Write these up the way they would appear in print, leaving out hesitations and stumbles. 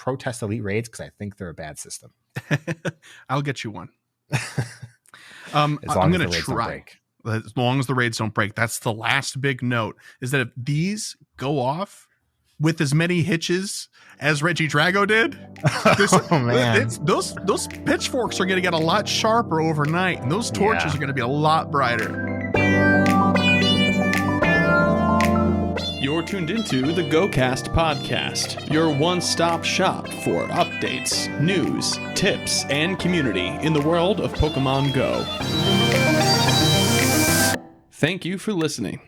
protest Elite raids because I think they're a bad system. I'll get you one. I'm going to try. As long as the raids don't break. That's the last big note, is that if these go off with as many hitches as Reggie Drago did, oh man, those pitchforks are going to get a lot sharper overnight, and those torches are going to be a lot brighter. You're tuned into the GOCast podcast, your one-stop shop for updates, news, tips, and community in the world of Pokemon Go. Thank you for listening.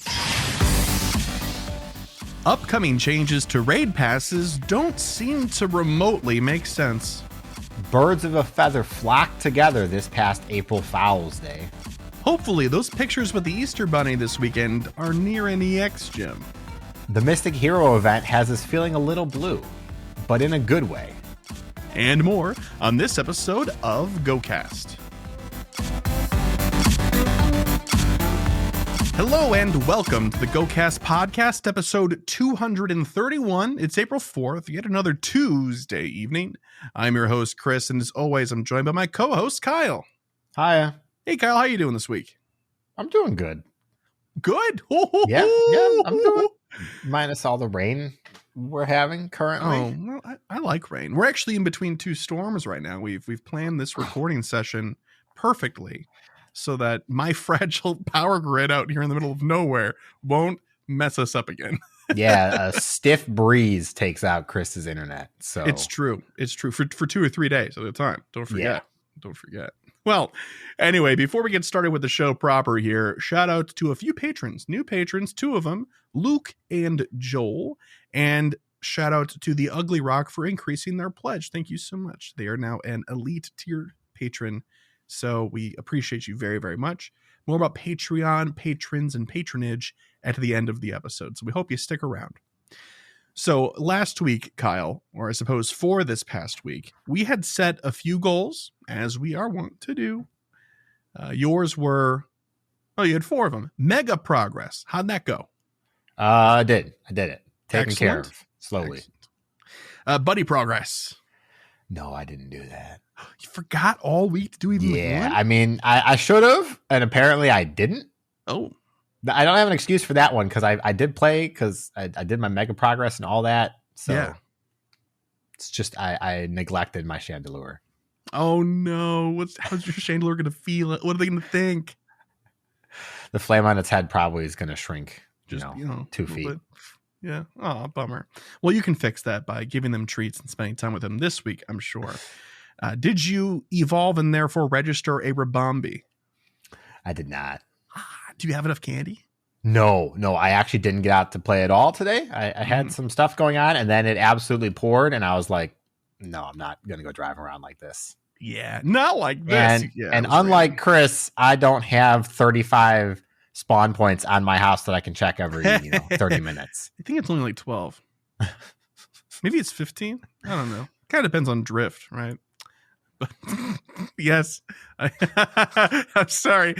Upcoming changes to raid passes don't seem to remotely make sense. Birds of a feather flocked together this past April Fowl's Day. Hopefully, those pictures with the Easter Bunny this weekend are near an EX gym. The Mystic Hero event has us feeling a little blue, but in a good way. And more on this episode of GOCast. Hello and welcome to the GOCast podcast, episode 231. It's April 4th, yet another Tuesday evening. I'm your host, Chris, and as always, I'm joined by my co-host, Kyle. Hiya. Hey, Kyle, how you doing this week? I'm doing good. Good? Yeah, I'm doing minus all the rain we're having currently. Oh, well, I like rain. We're actually in between two storms right now. We've planned this recording session perfectly so that my fragile power grid out here in the middle of nowhere won't mess us up again. Yeah, a stiff breeze takes out Chris's internet. So it's true. It's true for 2 or 3 days at a time. Don't forget. Yeah. Don't forget. Well, anyway, before we get started with the show proper here, shout out to a few patrons, new patrons, 2 of them, Luke and Joel, and shout out to the Ugly Rock for increasing their pledge. Thank you so much. They are now an elite tier patron, so we appreciate you very, very much. More about Patreon, patrons, and patronage at the end of the episode, so we hope you stick around. So last week, Kyle, or I suppose for this past week, we had set a few goals, as we are wont to do. Yours were, you had 4 of them. Mega progress. How'd that go? I did it. Taken Excellent. care of slowly. Buddy progress. No, I didn't do that. You forgot all week to do even Yeah, one? I mean, I should have, and apparently I didn't. Oh. I don't have an excuse for that one because I did play because I did my mega progress and all that. So yeah. It's just I neglected my Chandelure. Oh no! How's your Chandelure going to feel? What are they going to think? The flame on its head probably is going to shrink. Just 2 feet. Bit. Yeah. Oh, bummer. Well, you can fix that by giving them treats and spending time with them this week, I'm sure. Did you evolve and therefore register a Rabombi? I did not. Do you have enough candy? No, I actually didn't get out to play at all today. I had some stuff going on, and then it absolutely poured, and I was like, no, I'm not going to go driving around like this. Yeah, not like this. And unlike Chris, I don't have 35 spawn points on my house that I can check every 30 minutes. I think it's only like 12. Maybe it's 15. I don't know. Kind of depends on drift, right? But yes, I'm sorry.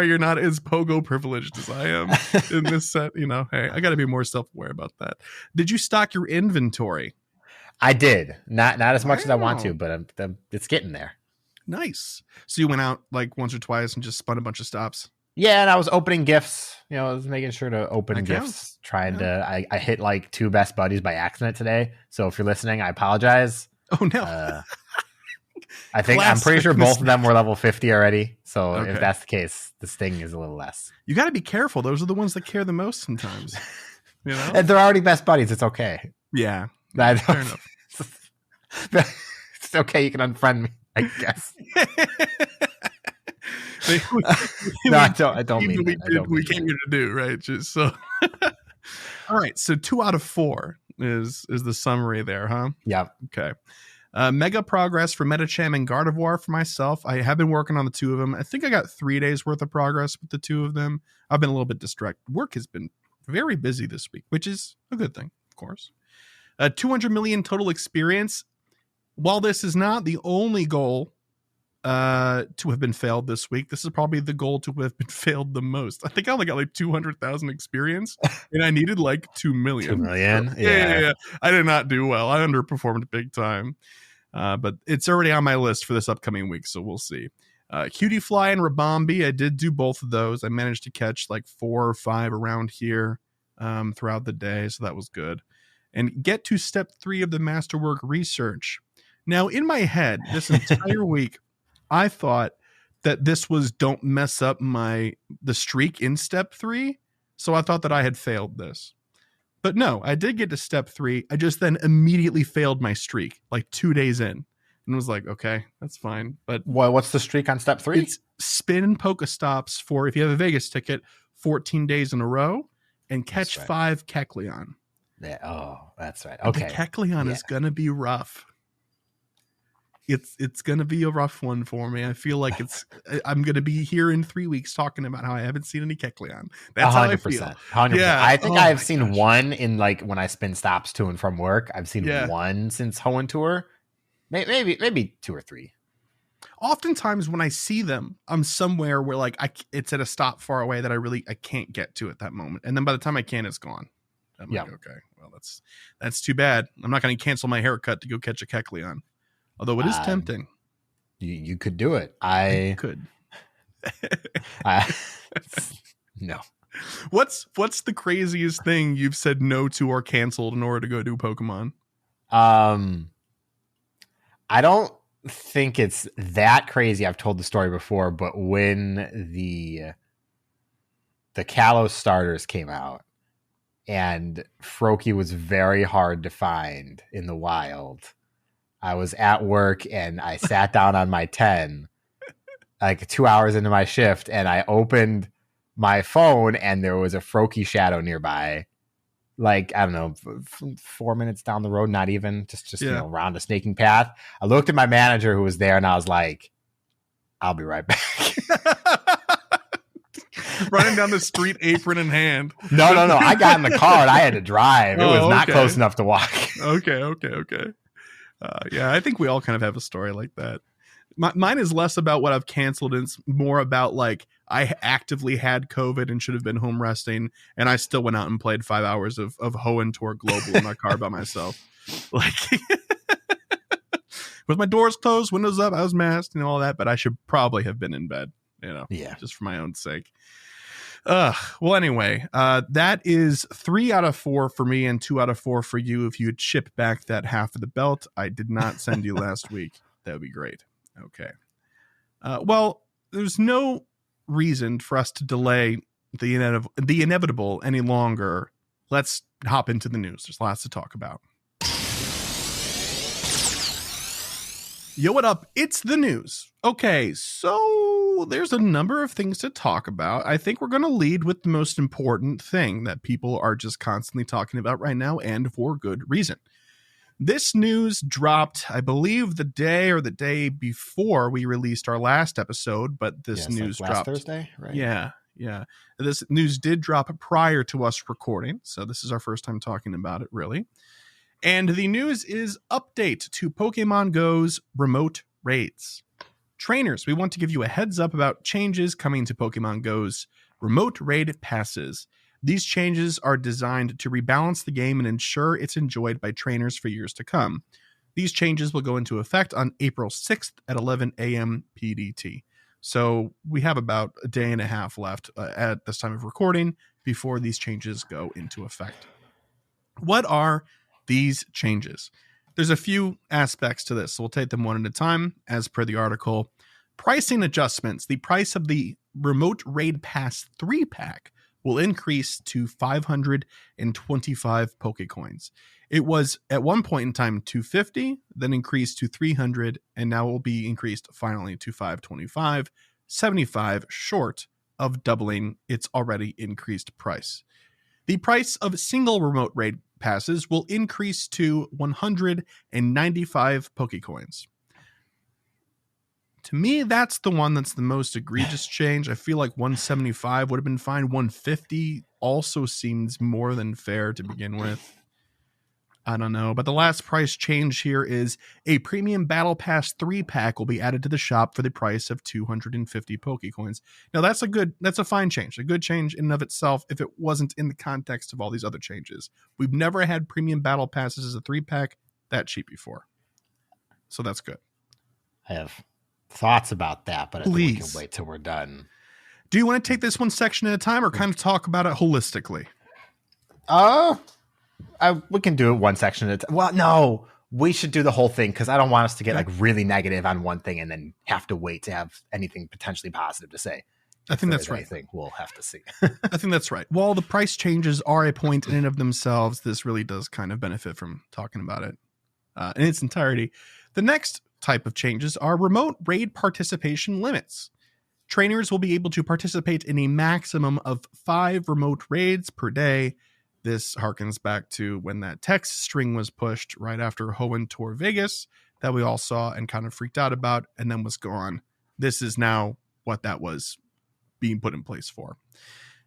You're not as pogo privileged as I am in this set. Hey, I got to be more self-aware about that. Did you stock your inventory? I did. Not as much as I want to, but it's getting there. Nice. So you went out like once or twice and just spun a bunch of stops. Yeah, and I was opening gifts. I was making sure to open gifts. I hit like 2 best buddies by accident today. So if you're listening, I apologize. Oh no. I'm pretty sure both of them were level 50 already. So Okay. If that's the case, the sting is a little less. You got to be careful. Those are the ones that care the most sometimes. And they're already best buddies. It's okay. Yeah. Fair enough. It's okay. You can unfriend me, I guess. I don't mean that. We came here to do, right? Just so. All right. So 2 out of 4 is the summary there, huh? Yeah. Okay. Mega progress for Metacham and Gardevoir for myself. I have been working on the 2 of them. I think I got 3 days worth of progress with the 2 of them. I've been a little bit distracted. Work has been very busy this week, which is a good thing, of course. 200 million total experience. While this is not the only goal to have been failed this week. This is probably the goal to have been failed the most. I think I only got like 200,000 experience, and I needed like 2 million. 2 million? So, yeah. I did not do well. I underperformed big time. But it's already on my list for this upcoming week, so we'll see. Cutie Fly and Rabombi, I did do both of those. I managed to catch like 4 or 5 around here throughout the day, so that was good. And get to step 3 of the masterwork research. Now, in my head, this entire week, I thought that this was don't mess up the streak in step 3, so I thought that I had failed this. But no, I did get to step 3. I just then immediately failed my streak like 2 days in and was like, okay, that's fine. But what's the streak on step 3? It's spin Pokestops for, if you have a Vegas ticket, 14 days in a row and catch 5 Kecleon. Yeah. Oh, that's right. Okay. The Kecleon is going to be rough. It's going to be a rough one for me. I feel like I'm going to be here in 3 weeks talking about how I haven't seen any Kecleon. That's 100%, how I feel. 100%. Yeah. I think I've seen one in like when I spin stops to and from work. I've seen one since Hoenn Tour. Maybe 2 or 3. Oftentimes when I see them, I'm somewhere where like it's at a stop far away that I can't get to at that moment. And then by the time I can, it's gone. I'm like, okay, well, that's too bad. I'm not going to cancel my haircut to go catch a Kecleon. Although it is tempting. You could do it. I could. No. What's the craziest thing you've said no to or canceled in order to go do Pokemon? I don't think it's that crazy. I've told the story before, but when the Kalos starters came out and Froakie was very hard to find in the wild, I was at work and I sat down on my 10 like 2 hours into my shift, and I opened my phone and there was a Froakie shadow nearby. Like, I don't know, 4 minutes down the road, not even, just you know, around a snaking path. I looked at my manager who was there and I was like, I'll be right back. Running down the street, apron in hand. No. I got in the car and I had to drive. It was not close enough to walk. Okay. Yeah, I think we all kind of have a story like that. Mine is less about what I've canceled, and it's more about like I actively had COVID and should have been home resting, and I still went out and played 5 hours of Hoenn Tour Global in my car by myself. Like with my doors closed, windows up, I was masked and all that, but I should probably have been in bed, just for my own sake. Well, anyway, that is 3 out of 4 for me and 2 out of 4 for you. If you would ship back that half of the belt I did not send you last week, that would be great. Okay. Well, there's no reason for us to delay the inevitable any longer. Let's hop into the news. There's lots to talk about. Yo, what up? It's the news. Okay, so there's a number of things to talk about. I think we're going to lead with the most important thing that people are just constantly talking about right now, and for good reason. This news dropped, I believe, the day before we released our last episode, but this news like dropped last Thursday, right? Yeah. This news did drop prior to us recording, so this is our first time talking about it, really. And the news is update to Pokemon Go's remote raids. Trainers, we want to give you a heads up about changes coming to Pokemon Go's remote raid passes. These changes are designed to rebalance the game and ensure it's enjoyed by trainers for years to come. These changes will go into effect on April 6th at 11 a.m. PDT. So we have about a day and a half left at this time of recording before these changes go into effect. What are these changes? There's a few aspects to this, so we'll take them one at a time. As per the article, pricing adjustments. The price of the Remote Raid Pass 3-pack will increase to 525 Pokecoins. It was at one point in time 250, then increased to 300, and now will be increased finally to 525, 75 short of doubling its already increased price. The price of single remote raid passes will increase to 195 Pokecoins. To me, that's the one that's the most egregious change. I feel like 175 would have been fine. 150 also seems more than fair to begin with. I don't know. But the last price change here is a premium Battle Pass 3-pack will be added to the shop for the price of 250 Pokecoins. Now that's a fine change, a good change in and of itself if it wasn't in the context of all these other changes. We've never had premium Battle Passes as a 3-pack that cheap before. So that's good. I have thoughts about that, but I think we can wait till we're done. Do you want to take this one section at a time or kind of talk about it holistically? We can do it one section at a time. Well, no, we should do the whole thing because I don't want us to get like really negative on one thing and then have to wait to have anything potentially positive to say. I think that's right. I think we'll have to see. I think that's right. While the price changes are a point in and of themselves, this really does kind of benefit from talking about it in its entirety. The next type of changes are remote raid participation limits. Trainers will be able to participate in a maximum of 5 remote raids per day. This harkens back to when that text string was pushed right after Hoenn Tour Vegas that we all saw and kind of freaked out about and then was gone. This is now what that was being put in place for.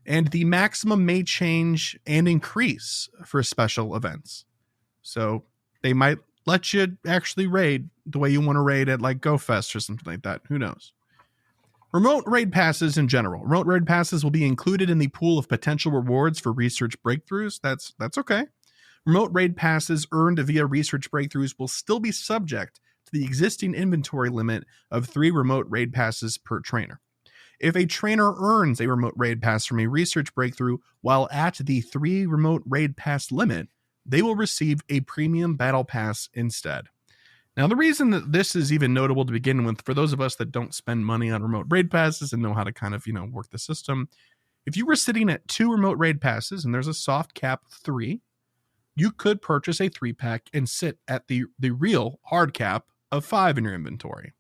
And the maximum may change and increase for special events. So they might let you actually raid the way you want to raid at like GoFest or something like that. Who knows? Remote raid passes in general. Remote raid passes will be included in the pool of potential rewards for research breakthroughs. That's okay. Remote raid passes earned via research breakthroughs will still be subject to the existing inventory limit of 3 remote raid passes per trainer. If a trainer earns a remote raid pass from a research breakthrough while at the 3 remote raid pass limit, they will receive a premium battle pass instead. Now, the reason that this is even notable to begin with, for those of us that don't spend money on remote raid passes and know how to kind of, work the system, if you were sitting at 2 remote raid passes and there's a soft cap 3, you could purchase a 3-pack and sit at the real hard cap of 5 in your inventory.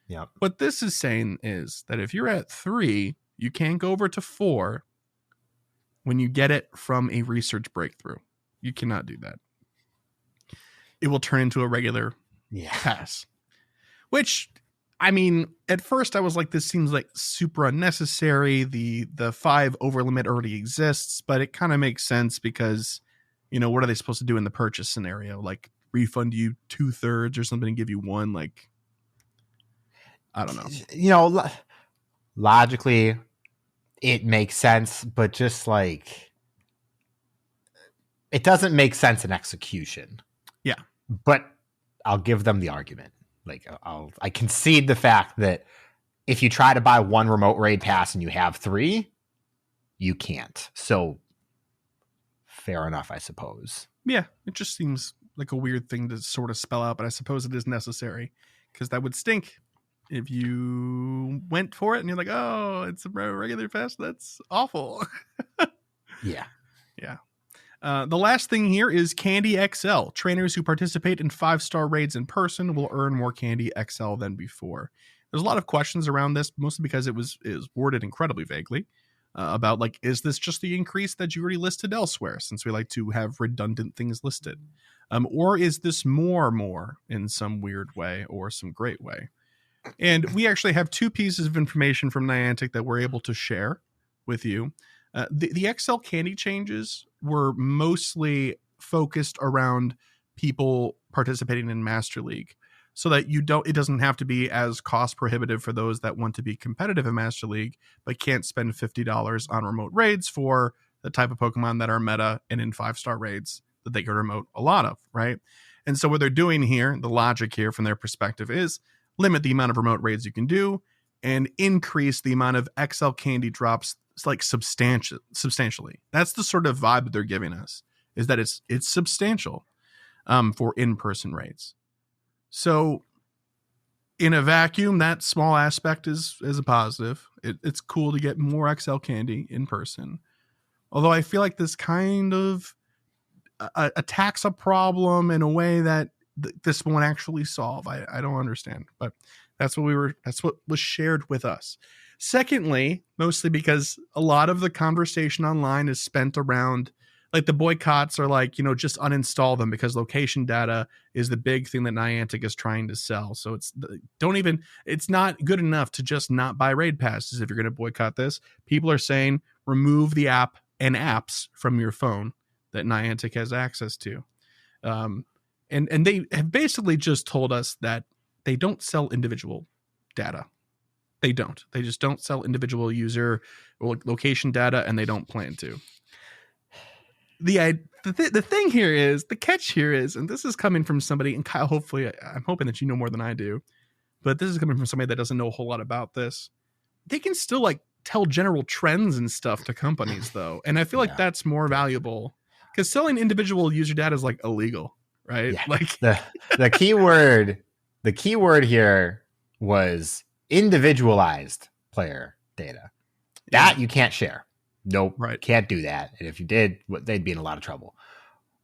Yeah. What this is saying is that if you're at 3, you can't go over to 4 when you get it from a research breakthrough. You cannot do that. It will turn into a regular pass. Which, I mean, at first I was like, this seems like super unnecessary. The 5 over limit already exists, but it kind of makes sense because, what are they supposed to do in the purchase scenario? Like refund you 2/3 or something and give you 1? Like, I don't know. Logically, it makes sense, but just like, it doesn't make sense in execution. Yeah. But I'll give them the argument. Like, I concede the fact that if you try to buy 1 remote raid pass and you have 3, you can't. So fair enough, I suppose. Yeah, it just seems like a weird thing to sort of spell out, but I suppose it is necessary because that would stink if you went for it and you're like, oh, it's a regular pass. That's awful. Yeah. Yeah. The last thing here is Candy XL. Trainers who participate in 5-star raids in person will earn more Candy XL than before. There's a lot of questions around this, mostly because it was worded incredibly vaguely about like, is this just the increase that you already listed elsewhere, since we like to have redundant things listed? Or is this more in some weird way or some great way? And we actually have 2 pieces of information from Niantic that we're able to share with you. The XL candy changes were mostly focused around people participating in Master League, so that it doesn't have to be as cost prohibitive for those that want to be competitive in Master League but can't spend $50 on remote raids for the type of Pokemon that are meta and in 5-star raids that they could remote a lot of, right? And so what they're doing here, the logic here from their perspective, is limit the amount of remote raids you can do and increase the amount of XL candy drops like substantially. That's the sort of vibe that they're giving us, is that it's substantial for in-person raids. So in a vacuum, that small aspect is a positive. It's cool to get more XL candy in person. Although I feel like this kind of attacks a problem in a way that this won't actually solve. I don't understand, but that's what was shared with us. Secondly, mostly because a lot of the conversation online is spent around like the boycotts are like, just uninstall them because location data is the big thing that Niantic is trying to sell. So it's not good enough to just not buy raid passes if you're going to boycott this. People are saying remove the app and apps from your phone that Niantic has access to. And they have basically just told us that they don't sell individual data. They don't. They just don't sell individual user or location data, and they don't plan to. The thing here is, the catch here is, and this is coming from somebody, and Kyle, hopefully, I'm hoping that you know more than I do, but this is coming from somebody that doesn't know a whole lot about this. They can still like tell general trends and stuff to companies though. And I feel like that's more valuable, because selling individual user data is like illegal, right? Yeah. Like the keyword here was individualized player data. That you can't share. Nope. Right. Can't do that. And if you did, they'd be in a lot of trouble.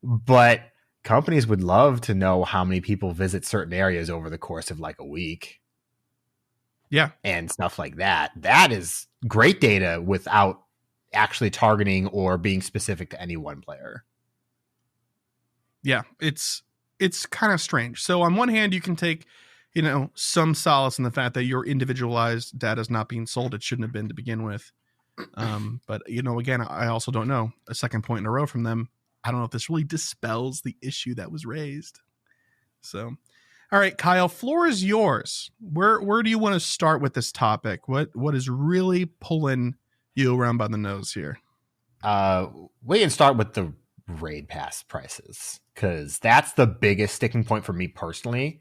But companies would love to know how many people visit certain areas over the course of like a week. Yeah. And stuff like that. That is great data without actually targeting or being specific to any one player. Yeah. It's kind of strange. So on one hand, you can take, some solace in the fact that your individualized data is not being sold. It shouldn't have been to begin with. But again, I also don't know, a second point in a row from them. I don't know if this really dispels the issue that was raised. So, all right, Kyle, floor is yours. Where do you want to start with this topic? What is really pulling you around by the nose here? We can start with the raid pass prices, because that's the biggest sticking point for me personally.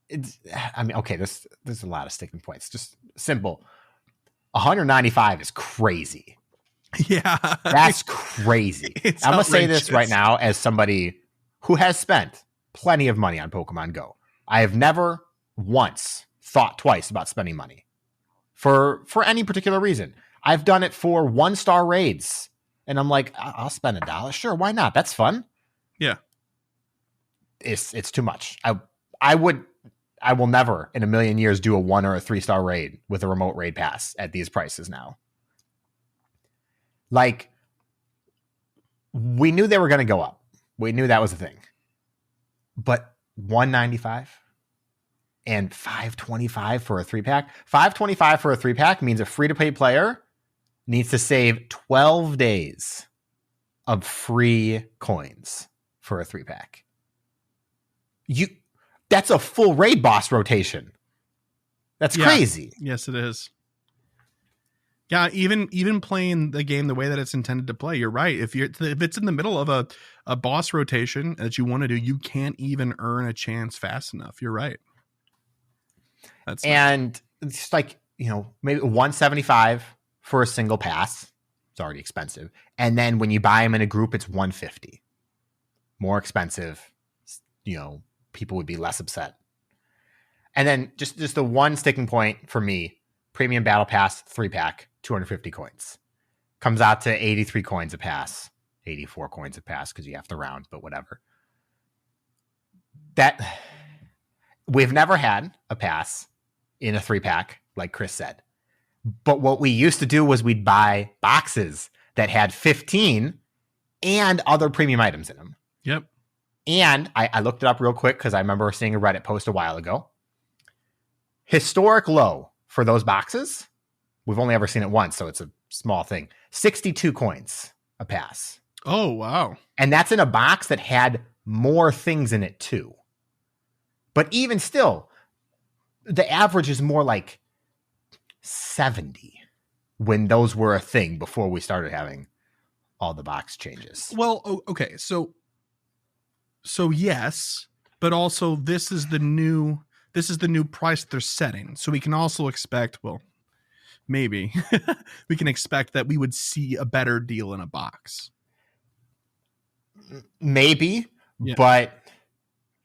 There's a lot of sticking points. Just simple. 195 is crazy. Yeah. That's crazy. I'm going to say this right now as somebody who has spent plenty of money on Pokemon Go. I have never once thought twice about spending money for any particular reason. I've done it for 1-star raids, and I'm like, I'll spend $1. Sure, why not? That's fun. Yeah. It's too much. I will never in a million years do a 1 or a 3-star raid with a remote raid pass at these prices now. Like, we knew they were going to go up. We knew that was a thing. But 195 and 525 for a 3-pack. 525 for a 3-pack means a free-to-play player needs to save 12 days of free coins for a 3-pack. That's a full raid boss rotation. That's crazy. Yes, it is. Yeah, even playing the game the way that it's intended to play, you're right. If it's in the middle of a boss rotation that you want to do, you can't even earn a chance fast enough. You're right. And it's like, maybe 175 for a single pass. It's already expensive. And then when you buy them in a group, it's 150. More expensive. People would be less upset. And then just the one sticking point for me, premium battle pass 3-pack, 250 coins. Comes out to 83 coins a pass, 84 coins a pass because you have to round, but whatever. That we've never had a pass in a 3-pack, like Chris said. But what we used to do was we'd buy boxes that had 15 and other premium items in them. Yep. And I looked it up real quick because I remember seeing a Reddit post a while ago. Historic low for those boxes, we've only ever seen it once, so it's a small thing. 62 coins a pass. Oh, wow. And that's in a box that had more things in it too. But even still, the average is more like 70 when those were a thing before we started having all the box changes. Well, okay, so yes, but also this is the new price they're setting. So we can also expect, well, maybe we can expect that we would see a better deal in a box. Maybe, but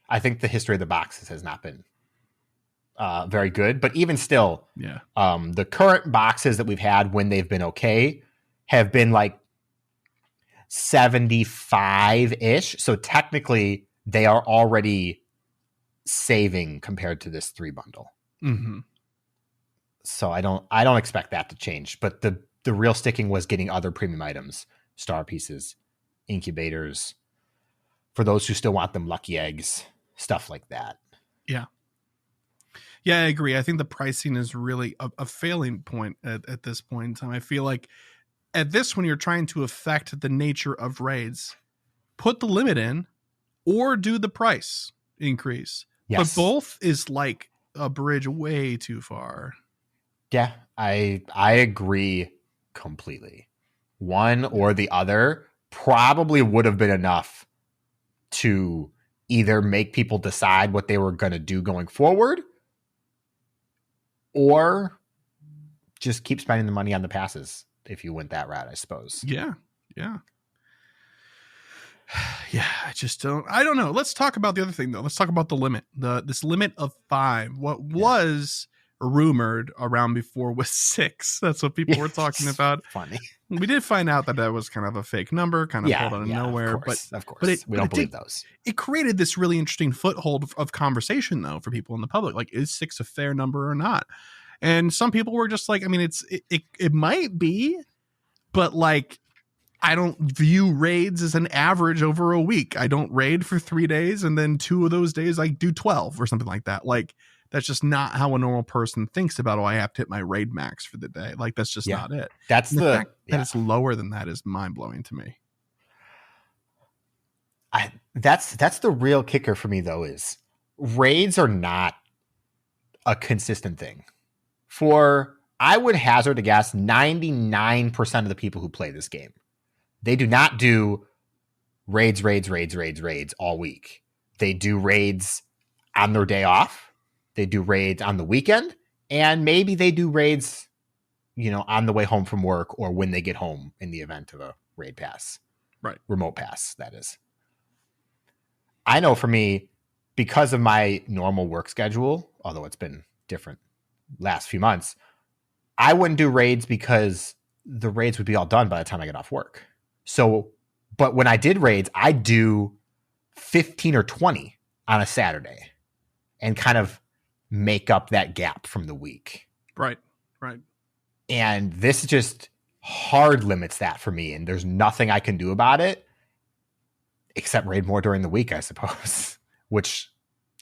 I think the history of the boxes has not been very good. But even still, the current boxes that we've had when they've been okay have been like 75-ish. So technically they are already saving compared to this 3 bundle. Mm-hmm. So I don't expect that to change. But the real sticking was getting other premium items, star pieces, incubators, for those who still want them, lucky eggs, stuff like that. Yeah. Yeah, I agree. I think the pricing is really a failing point at this point in time. I feel like at this, when you're trying to affect the nature of raids, put the limit in or do the price increase. Yes. But both is like a bridge way too far. Yeah, I agree completely. One or the other probably would have been enough to either make people decide what they were going to do going forward or just keep spending the money on the passes if you went that route, I suppose. Yeah. Yeah, I don't know. Let's talk about the other thing though. Let's talk about the limit. This limit of 5. What was rumored around before was 6. That's what people were talking about. Funny. We did find out that was kind of a fake number, kind of pulled out of nowhere. Of course. But we don't believe those. It created this really interesting foothold of conversation though for people in the public. Like, is 6 a fair number or not? And some people were just like, I mean, it might be, but like, I don't view raids as an average over a week. I don't raid for 3 days and then 2 of those days I do 12 or something like that. Like, that's just not how a normal person thinks about, I have to hit my raid max for the day. Like, that's just not it. That's the fact that it's lower than that is mind blowing to me. That's the real kicker for me though, is raids are not a consistent thing. I would hazard a guess 99% of the people who play this game, they do not do raids all week. They do raids on their day off. They do raids on the weekend, and maybe they do raids, on the way home from work or when they get home in the event of a raid pass. Right. Remote pass, that is. I know for me, because of my normal work schedule, although it's been different last few months, I wouldn't do raids because the raids would be all done by the time I get off work. So, but when I did raids, I do 15 or 20 on a Saturday and kind of make up that gap from the week. Right. And this just hard limits that for me. And there's nothing I can do about it except raid more during the week, I suppose, which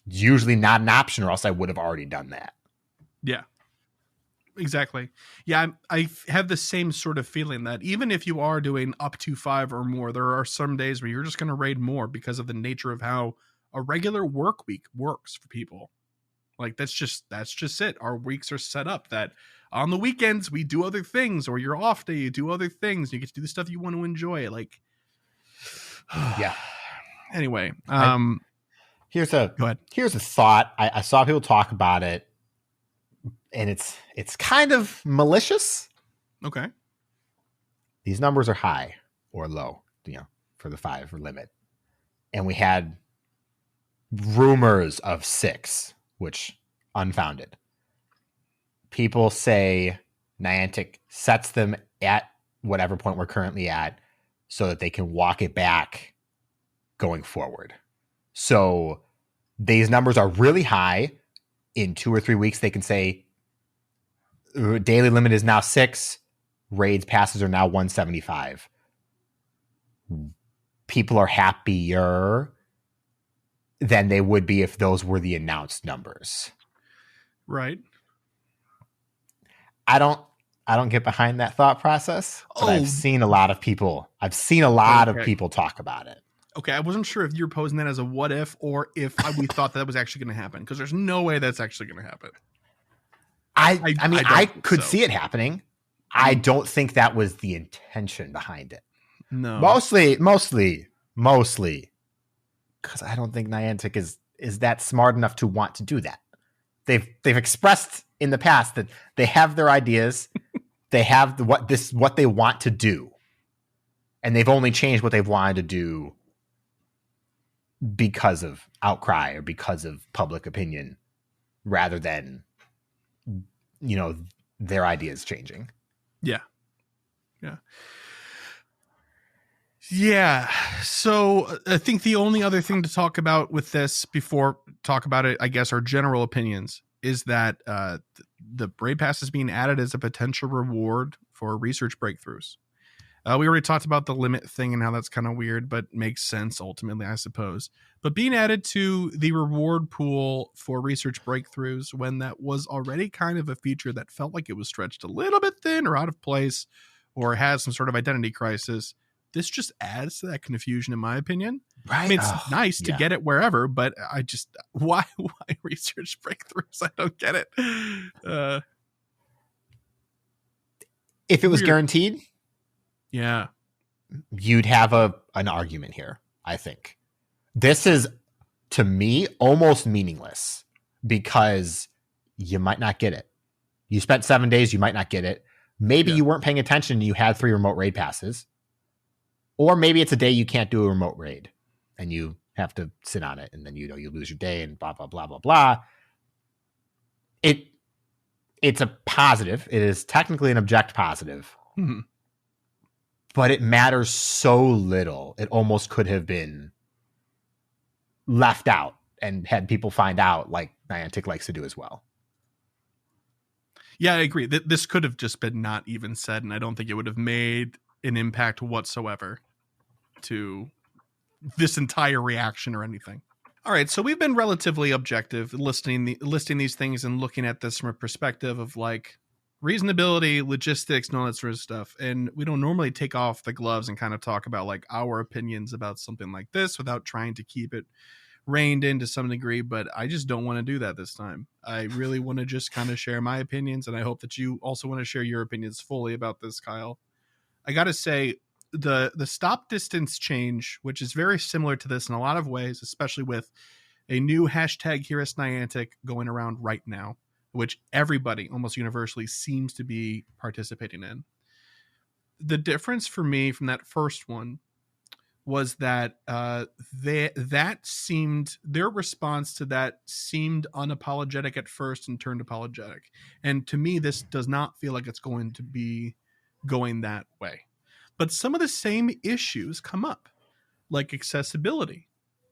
is usually not an option, or else I would have already done that. Yeah. Exactly. Yeah, I have the same sort of feeling that even if you are doing up to 5 or more, there are some days where you're just going to raid more because of the nature of how a regular work week works for people. Like, that's just it. Our weeks are set up that on the weekends we do other things, or your off day you do other things. You get to do the stuff you want to enjoy. Like, yeah. Anyway, here's a go ahead. Here's a thought. I saw people talk about it, and it's kind of malicious. Okay. These numbers are high or low, for the 5 limit. And we had rumors of 6, which unfounded. People say Niantic sets them at whatever point we're currently at so that they can walk it back going forward. So these numbers are really high. In 2 or 3 weeks, they can say daily limit is now 6. Raids passes are now 175. People are happier than they would be if those were the announced numbers. Right. I don't get behind that thought process, but I've seen a lot of people of people talk about it. Okay, I wasn't sure if you were posing that as a what if, or if we thought that was actually going to happen, because there's no way that's actually going to happen. I mean, I could see it happening. I don't think that was the intention behind it. No. Mostly, because I don't think Niantic is that smart enough to want to do that. They've expressed in the past that they have their ideas, they have what they want to do, and they've only changed what they've wanted to do because of outcry or because of public opinion, rather than their ideas changing. Yeah. So I think the only other thing to talk about with this before talk about it, I guess, our general opinions, is that the raid pass is being added as a potential reward for research breakthroughs. We already talked about the limit thing and how that's kind of weird, but makes sense ultimately, I suppose. But being added to the reward pool for research breakthroughs, when that was already kind of a feature that felt like it was stretched a little bit thin or out of place, or has some sort of identity crisis, this just adds to that confusion, in my opinion. Right. I mean, it's nice to get it wherever, but I just, why research breakthroughs? I don't get it. If it was weird. guaranteed, Yeah, you'd have an argument here, I think. This is, to me, almost meaningless because you might not get it. You spent 7 days, you might not get it. Maybe you weren't paying attention and you had 3 remote raid passes. Or maybe it's a day you can't do a remote raid and you have to sit on it and then you lose your day and blah, blah, blah, blah, blah. It's a positive. It is technically an object positive. Mm-hmm. But it matters so little. It almost could have been left out and had people find out, like Niantic likes to do as well. Yeah, I agree. This could have just been not even said, and I don't think it would have made an impact whatsoever to this entire reaction or anything. All right, so we've been relatively objective listing these things and looking at this from a perspective of like reasonability, logistics, and all that sort of stuff. And we don't normally take off the gloves and kind of talk about like our opinions about something like this without trying to keep it reined in to some degree, but I just don't want to do that this time. I really want to just kind of share my opinions, and I hope that you also want to share your opinions fully about this, Kyle. I gotta say, the stop distance change, which is very similar to this in a lot of ways, especially with a new hashtag Here is Niantic going around right now, which everybody almost universally seems to be participating in. The difference for me from that first one was that their response to that seemed unapologetic at first and turned apologetic. And to me, this does not feel like it's going to be going that way. But some of the same issues come up, like accessibility,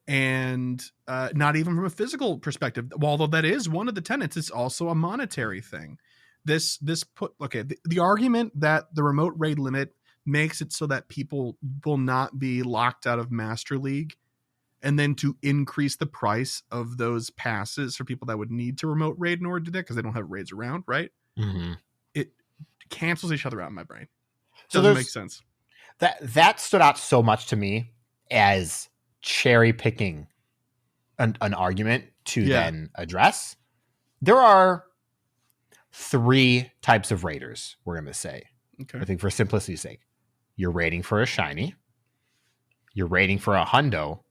and not even from a physical perspective. Although that is one of the tenets, it's also a monetary thing. The argument that the remote raid limit makes it so that people will not be locked out of Master League, and then to increase the price of those passes for people that would need to remote raid in order to do that because they don't have raids around, right? Mm-hmm. It cancels each other out in my brain. So Doesn't make sense. That stood out so much to me as cherry picking an argument to then address. There are 3 types of raiders, we're going to say. Okay. I think for simplicity's sake. You're raiding for a shiny, you're raiding for a hundo,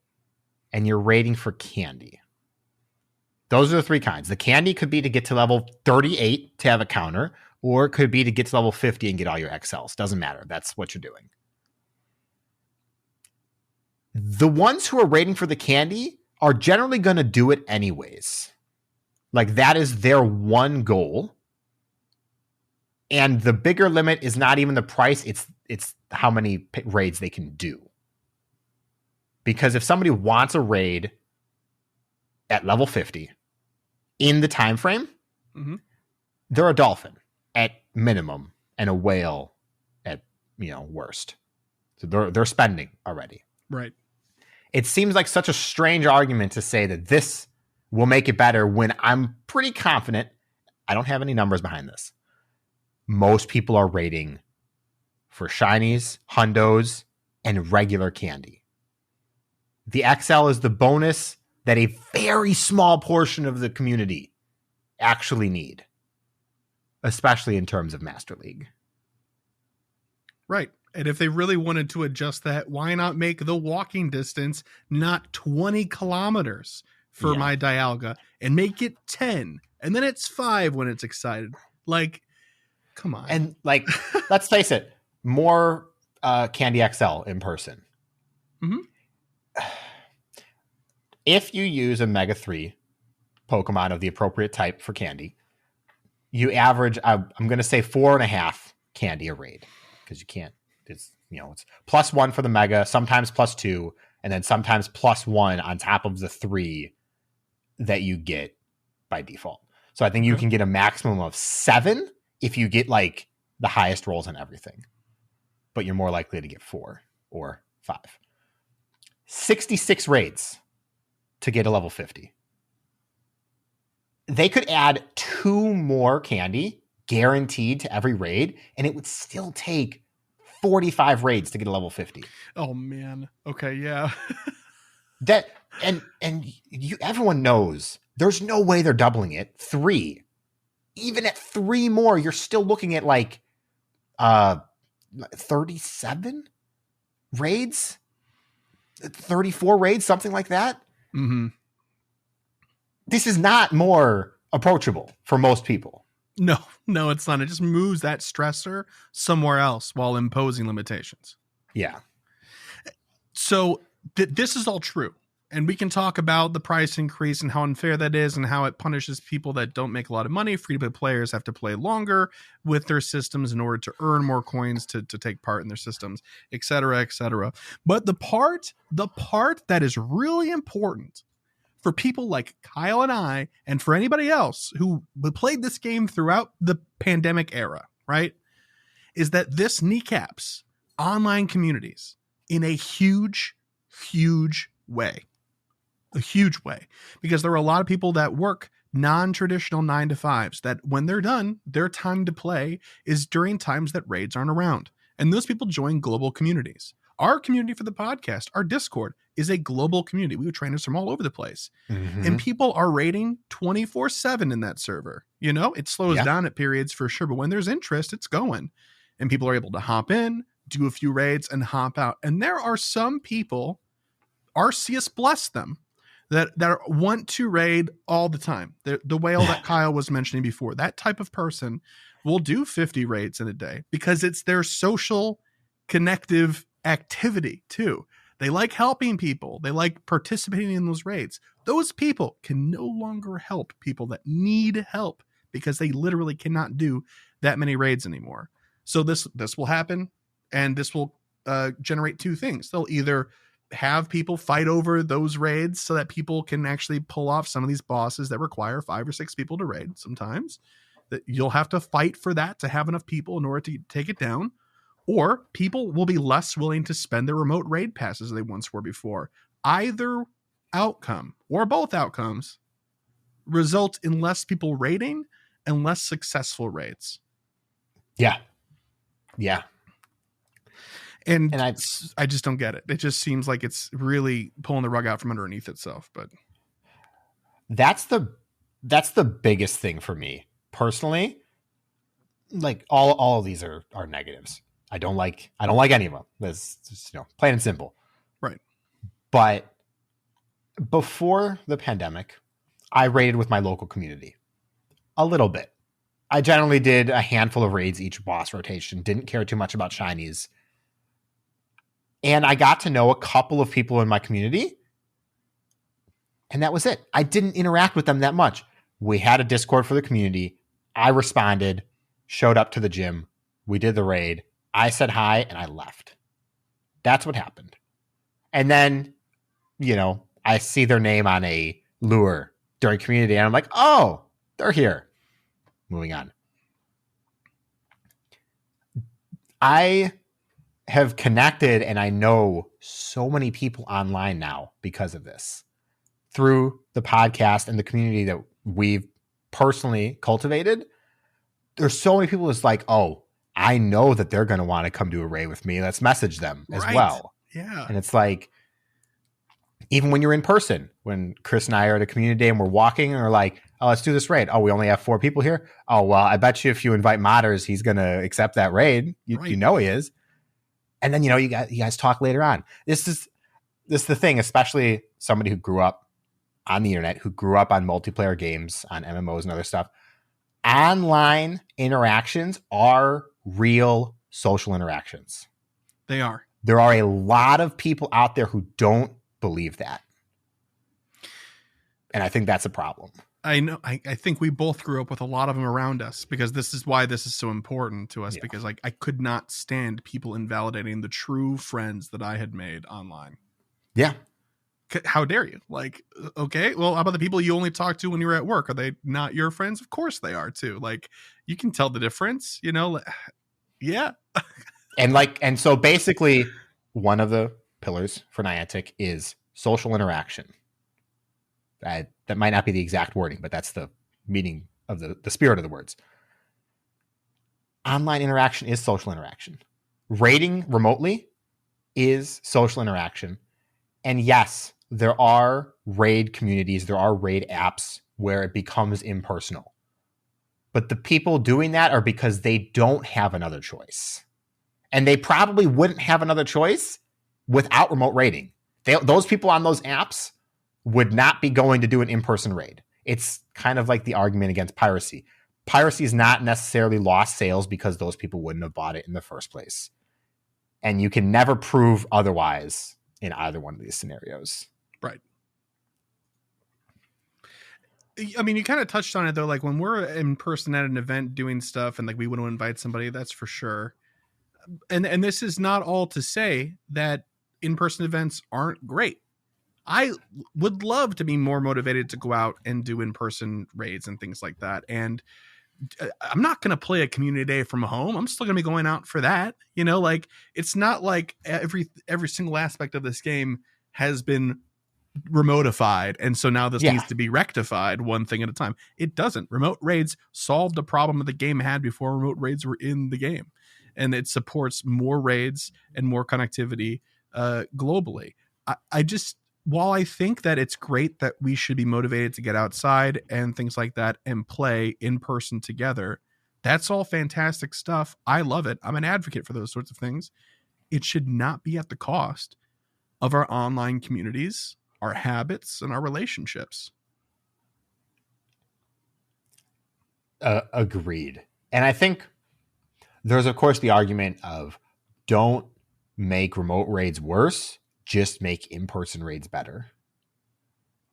and you're raiding for candy. Those are the 3 kinds. The candy could be to get to level 38 to have a counter, or it could be to get to level 50 and get all your XLs. Doesn't matter. That's what you're doing. The ones who are raiding for the candy are generally going to do it anyways. Like, that is their one goal. And the bigger limit is not even the price. It's how many raids they can do. Because if somebody wants a raid at level 50 in the time frame, they're a dolphin at minimum and a whale at worst. So they're spending already. Right. It seems like such a strange argument to say that this will make it better when I'm pretty confident. I don't have any numbers behind this. Most people are raiding for shinies, hundos, and regular candy. The XL is the bonus that a very small portion of the community actually need, especially in terms of Master League. Right. And if they really wanted to adjust that, why not make the walking distance not 20 kilometers for my Dialga and make it 10? And then it's 5 when it's excited. Like, come on. And like, let's face it, more Candy XL in person. Mm-hmm. If you use a Mega 3 Pokemon of the appropriate type for Candy, you average, I'm going to say 4.5 Candy a raid, because you can't. It's +1 for the Mega, sometimes +2, and then sometimes +1 on top of the 3 that you get by default. So I think you can get a maximum of 7 if you get like the highest rolls on everything, but you're more likely to get 4 or 5. 66 raids to get a level 50. They could add 2 more candy guaranteed to every raid, and it would still take 45 raids to get a level 50. Oh man. Okay, yeah. That and you everyone knows there's no way they're doubling it. 3. Even at 3 more, you're still looking at like 37 raids, 34 raids, something like that. Mm-hmm. This is not more approachable for most people. No, it's not. It just moves that stressor somewhere else while imposing limitations. Yeah. So this is all true. And we can talk about the price increase and how unfair that is and how it punishes people that don't make a lot of money. Free-to-play players have to play longer with their systems in order to earn more coins to take part in their systems, et cetera, et cetera. But the part that is really important for people like Kyle and I, and for anybody else who played this game throughout the pandemic era, right, is that this kneecaps online communities in a huge way. A huge way. Because there are a lot of people that work non-traditional 9-to-5s that when they're done, their time to play is during times that raids aren't around. And those people join global communities. Our community for the podcast, our Discord, is a global community. We have trainers from all over the place. Mm-hmm. And people are raiding 24/7 in that server. You know, it slows down at periods for sure, but when there's interest, it's going. And people are able to hop in, do a few raids, and hop out. And there are some people, Arceus bless them, that want to raid all the time. The whale that Kyle was mentioning before, that type of person will do 50 raids in a day because it's their social connective activity too. They like helping people. They like participating in those raids. Those people can no longer help people that need help because they literally cannot do that many raids anymore. So this will happen, and this will generate 2 things. They'll either have people fight over those raids so that people can actually pull off some of these bosses that require 5 or 6 people to raid. Sometimes that you'll have to fight for that to have enough people in order to take it down, or people will be less willing to spend their remote raid passes they once were before. Either outcome or both outcomes result in less people raiding and less successful raids. Yeah. And I just don't get it. It just seems like it's really pulling the rug out from underneath itself. But that's the biggest thing for me personally. Like all of these are negatives. I don't like any of them. That's just, plain and simple. Right. But before the pandemic, I raided with my local community a little bit. I generally did a handful of raids each boss rotation. Didn't care too much about shinies. And I got to know a couple of people in my community. And that was it. I didn't interact with them that much. We had a Discord for the community. I responded, showed up to the gym. We did the raid. I said hi and I left. That's what happened. And then, I see their name on a lure during community and I'm like, oh, they're here. Moving on. I have connected and I know so many people online now because of this. Through the podcast and the community that we've personally cultivated, there's so many people that's like, oh, I know that they're going to want to come do a raid with me. Let's message them as well. Yeah. And it's like, even when you're in person, when Chris and I are at a community day and we're walking and we're like, oh, let's do this raid. Oh, we only have 4 people here. Oh, well, I bet you if you invite modders, he's going to accept that raid. You know he is. And then, you guys talk later on. This is the thing, especially somebody who grew up on the internet, who grew up on multiplayer games, on MMOs and other stuff. Online interactions are real social interactions. They are. There are a lot of people out there who don't believe that. And I think that's a problem. I know. I think we both grew up with a lot of them around us because this is why this is so important to us, because I could not stand people invalidating the true friends that I had made online. Yeah. How dare you? Like, okay, well, how about the people you only talk to when you're at work? Are they not your friends? Of course they are too. Like, you can tell the difference, yeah. And so basically one of the pillars for Niantic is social interaction. That might not be the exact wording, but that's the meaning of the spirit of the words. Online interaction is social interaction. raiding remotely is social interaction. And yes, there are raid communities, there are raid apps where it becomes impersonal. But the people doing that are because they don't have another choice. And they probably wouldn't have another choice without remote raiding. Those people on those apps would not be going to do an in-person raid. It's kind of like the argument against piracy. Piracy is not necessarily lost sales because those people wouldn't have bought it in the first place. And you can never prove otherwise in either one of these scenarios. Right. I mean, you kind of touched on it, though. Like when we're in person at an event doing stuff and like we want to invite somebody, that's for sure. And this is not all to say that in-person events aren't great. I would love to be more motivated to go out and do in-person raids and things like that. And I'm not going to play a community day from home. I'm still going to be going out for that. You know, like it's not like every single aspect of this game has been remotified. And so now this needs to be rectified one thing at a time. It doesn't. Remote raids solved the problem that the game had before remote raids were in the game. And it supports more raids and more connectivity globally. I just, while I think that it's great that we should be motivated to get outside and things like that and play in person together, that's all fantastic stuff. I love it. I'm an advocate for those sorts of things. It should not be at the cost of our online communities, our habits, and our relationships. Agreed. And I think there's, of course, the argument of don't make remote raids worse, just make in-person raids better.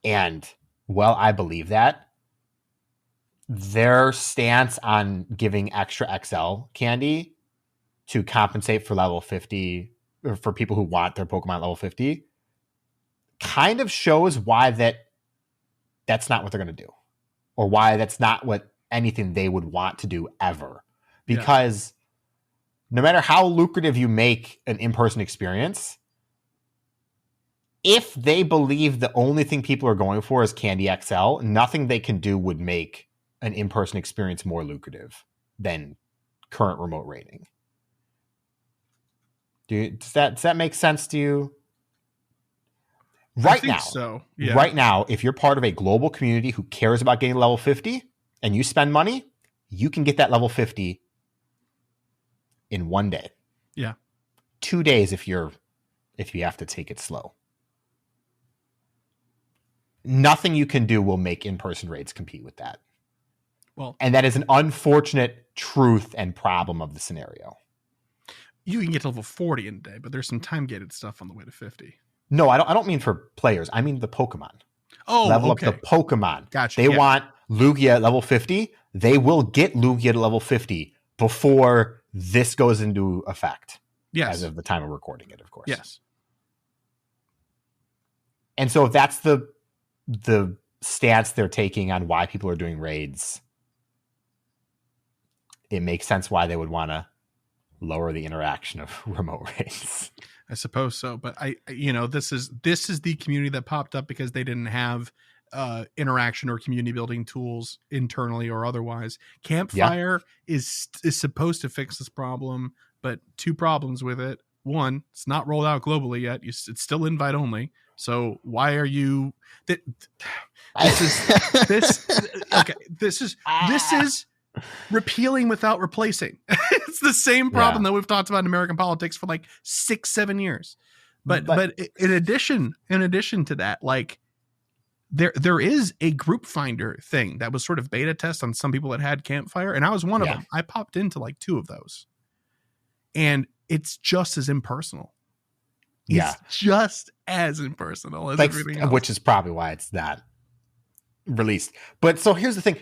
And, well, I believe that. Their stance on giving extra XL candy to compensate for level 50, or for people who want their Pokemon level 50, kind of shows why that's not what they're going to do. Or why that's not what anything they would want to do ever. Because no matter how lucrative you make an in-person experience, if they believe the only thing people are going for is Candy XL, nothing they can do would make an in-person experience more lucrative than current remote raiding. Does that make sense to you? Right now, so. Yeah. Right now, if you're part of a global community who cares about getting level 50 and you spend money, you can get that level 50 in 1 day. Yeah. 2 days if you have to take it slow. Nothing you can do will make in-person raids compete with that. Well, and that is an unfortunate truth and problem of the scenario. You can get to level 40 in a day, but there's some time-gated stuff on the way to 50. No, I don't mean for players. I mean the Pokemon. Oh, level okay. up the Pokemon. Gotcha. They want Lugia at level 50. They will get Lugia to level 50 before this goes into effect. Yes. As of the time of recording it, of course. Yes. And so if that's the stance they're taking on why people are doing raids, it makes sense why they would want to lower the interaction of remote raids. I suppose so, but this is the community that popped up because they didn't have interaction or community building tools internally or otherwise. Campfire is supposed to fix this problem, but two problems with it. One, it's not rolled out globally yet. It's still invite only. So why are you? This is repealing without replacing. It's the same problem that we've talked about in American politics for like 6-7 years. But in addition to that, like there is a group finder thing that was sort of beta test on some people that had Campfire, and I was one of them. I popped into like 2 of those, and it's just as impersonal. It's just as impersonal as everything else. Which is probably why it's not released. But so here's the thing.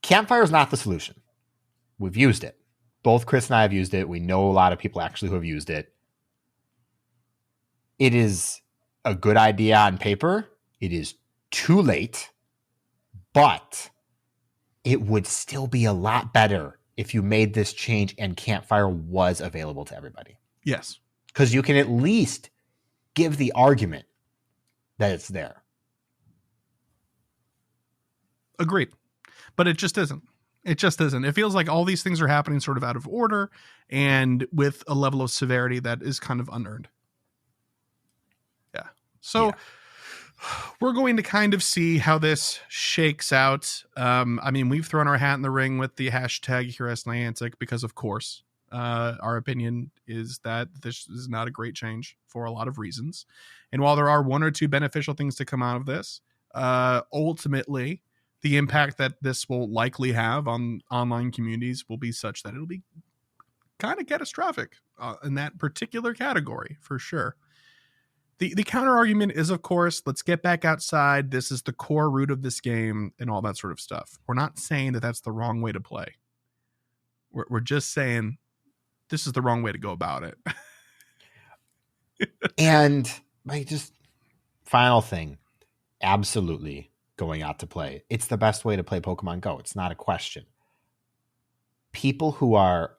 Campfire is not the solution. We've used it. Both Chris and I have used it. We know a lot of people actually who have used it. It is a good idea on paper. It is too late, but it would still be a lot better if you made this change and Campfire was available to everybody. Yes. Because you can at least give the argument that it's there. Agreed. But it just isn't. It just isn't. It feels like all these things are happening sort of out of order and with a level of severity that is kind of unearned. Yeah. So we're going to kind of see how this shakes out. I mean, we've thrown our hat in the ring with the hashtag Here as Niantic because, of course, our opinion is that this is not a great change for a lot of reasons. And while there are one or two beneficial things to come out of this, ultimately, the impact that this will likely have on online communities will be such that it'll be kind of catastrophic in that particular category, for sure. The counter argument is, of course, let's get back outside. This is the core root of this game and all that sort of stuff. We're not saying that that's the wrong way to play. We're just saying this is the wrong way to go about it. And like, just final thing, absolutely going out to play. It's the best way to play Pokemon Go. It's not a question. People who are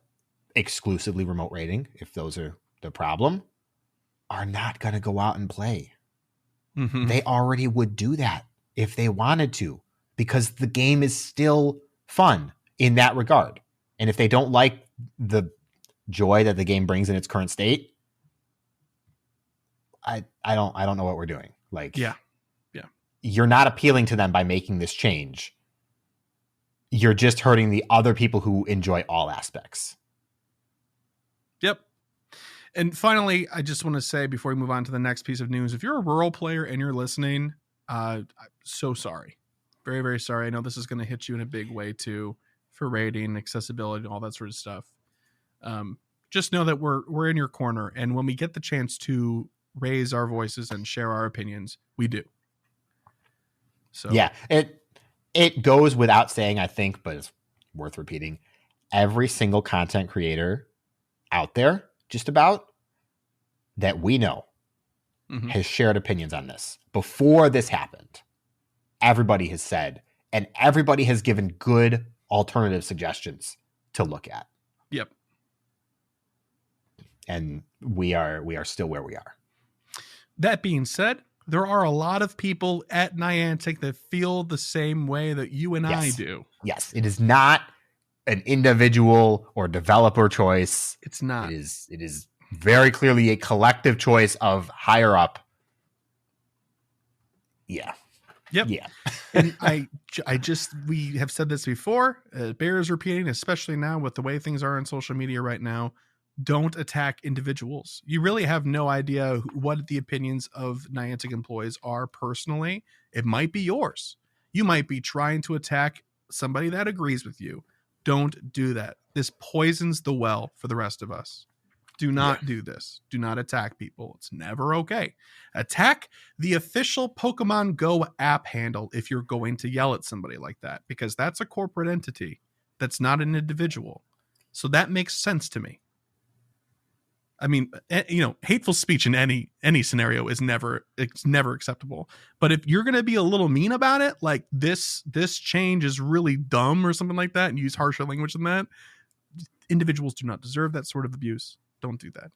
exclusively remote raiding, if those are the problem, are not going to go out and play. Mm-hmm. They already would do that if they wanted to, because the game is still fun in that regard. And if they don't like the joy that the game brings in its current state, I don't know what we're doing. Like, yeah. You're not appealing to them by making this change. You're just hurting the other people who enjoy all aspects. Yep. And finally, I just want to say before we move on to the next piece of news, if you're a rural player and you're listening, I'm so sorry. Very, very sorry. I know this is going to hit you in a big way too, for rating, accessibility, all that sort of stuff. Just know that we're in your corner. And when we get the chance to raise our voices and share our opinions, we do. So yeah, it goes without saying, I think, but it's worth repeating. Every single content creator out there, just about, that we know has shared opinions on this. Before this happened, everybody has said, and everybody has given good alternative suggestions to look at. Yep. And we are still where we are. That being said, there are a lot of people at Niantic that feel the same way that you and I do. Yes, it is not an individual or developer choice. It's not. It is very clearly a collective choice of higher up. Yeah. Yep. Yeah. And we have said this before, bears repeating, especially now with the way things are on social media right now. Don't attack individuals. You really have no idea what the opinions of Niantic employees are personally. It might be yours. You might be trying to attack somebody that agrees with you. Don't do that. This poisons the well for the rest of us. Do not do this. Do not attack people. It's never okay. Attack the official Pokemon Go app handle if you're going to yell at somebody like that, because that's a corporate entity. That's not an individual. So that makes sense to me. I mean, hateful speech in any scenario is never acceptable. But if you're going to be a little mean about it, like this change is really dumb or something like that, and use harsher language than that, individuals do not deserve that sort of abuse. Don't do that.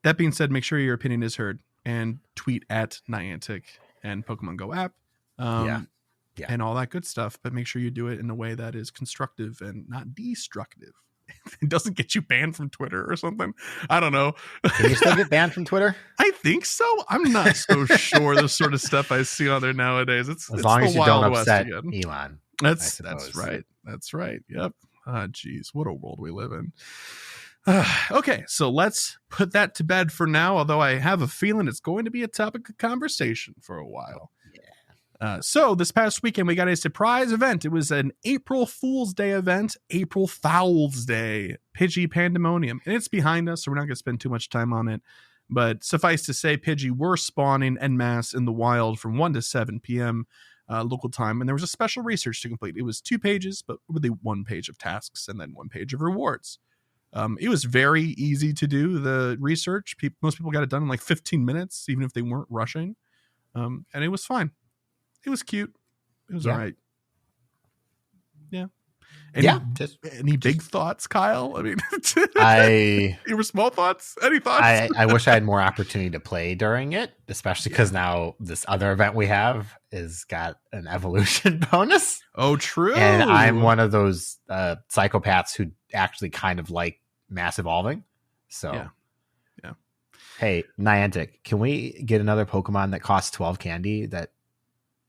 That being said, make sure your opinion is heard and tweet at Niantic and Pokemon Go app. And all that good stuff. But make sure you do it in a way that is constructive and not destructive. It doesn't get you banned from Twitter or something. I don't know. Can you still get banned from Twitter? I think so. I'm not so sure the sort of stuff I see on there nowadays. It's long as you don't upset again. Elon. That's right. That's right. Yep. Ah, geez, what a world we live in. Okay, so let's put that to bed for now, although I have a feeling it's going to be a topic of conversation for a while. So this past weekend, we got a surprise event. It was an April Fool's Day event, April Fowl's Day, Pidgey Pandemonium. And it's behind us, so we're not going to spend too much time on it. But suffice to say, Pidgey were spawning en masse in the wild from 1 to 7 p.m. Local time. And there was a special research to complete. It was 2 pages, but really 1 page of tasks and then 1 page of rewards. It was very easy to do the research. Most people got it done in like 15 minutes, even if they weren't rushing. And it was fine. It was cute. It was all right. Yeah. Any big thoughts, Kyle? I mean, your small thoughts? Any thoughts? I wish I had more opportunity to play during it, especially because now this other event we have is got an evolution bonus. Oh, true. And I'm one of those psychopaths who actually kind of like mass evolving. So, yeah. Hey, Niantic, can we get another Pokemon that costs 12 candy that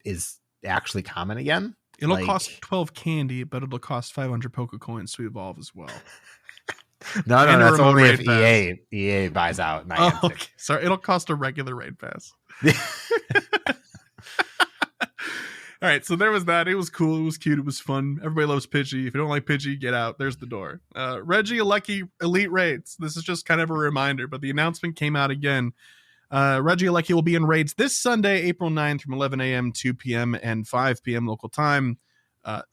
is actually common again? It'll cost 12 candy, but it'll cost 500 Pokecoins to evolve as well. No, that's only if EA buys out Niantic. Oh, okay. Sorry, it'll cost a regular raid pass. All right, so there was that. It was cool. It was cute. It was fun. Everybody loves Pidgey. If you don't like Pidgey, get out. There's the door. Regieleki Elite raids. This is just kind of a reminder, but the announcement came out again. Regieleki will be in raids this Sunday, April 9th from 11 a.m., 2 p.m., and 5 p.m. local time.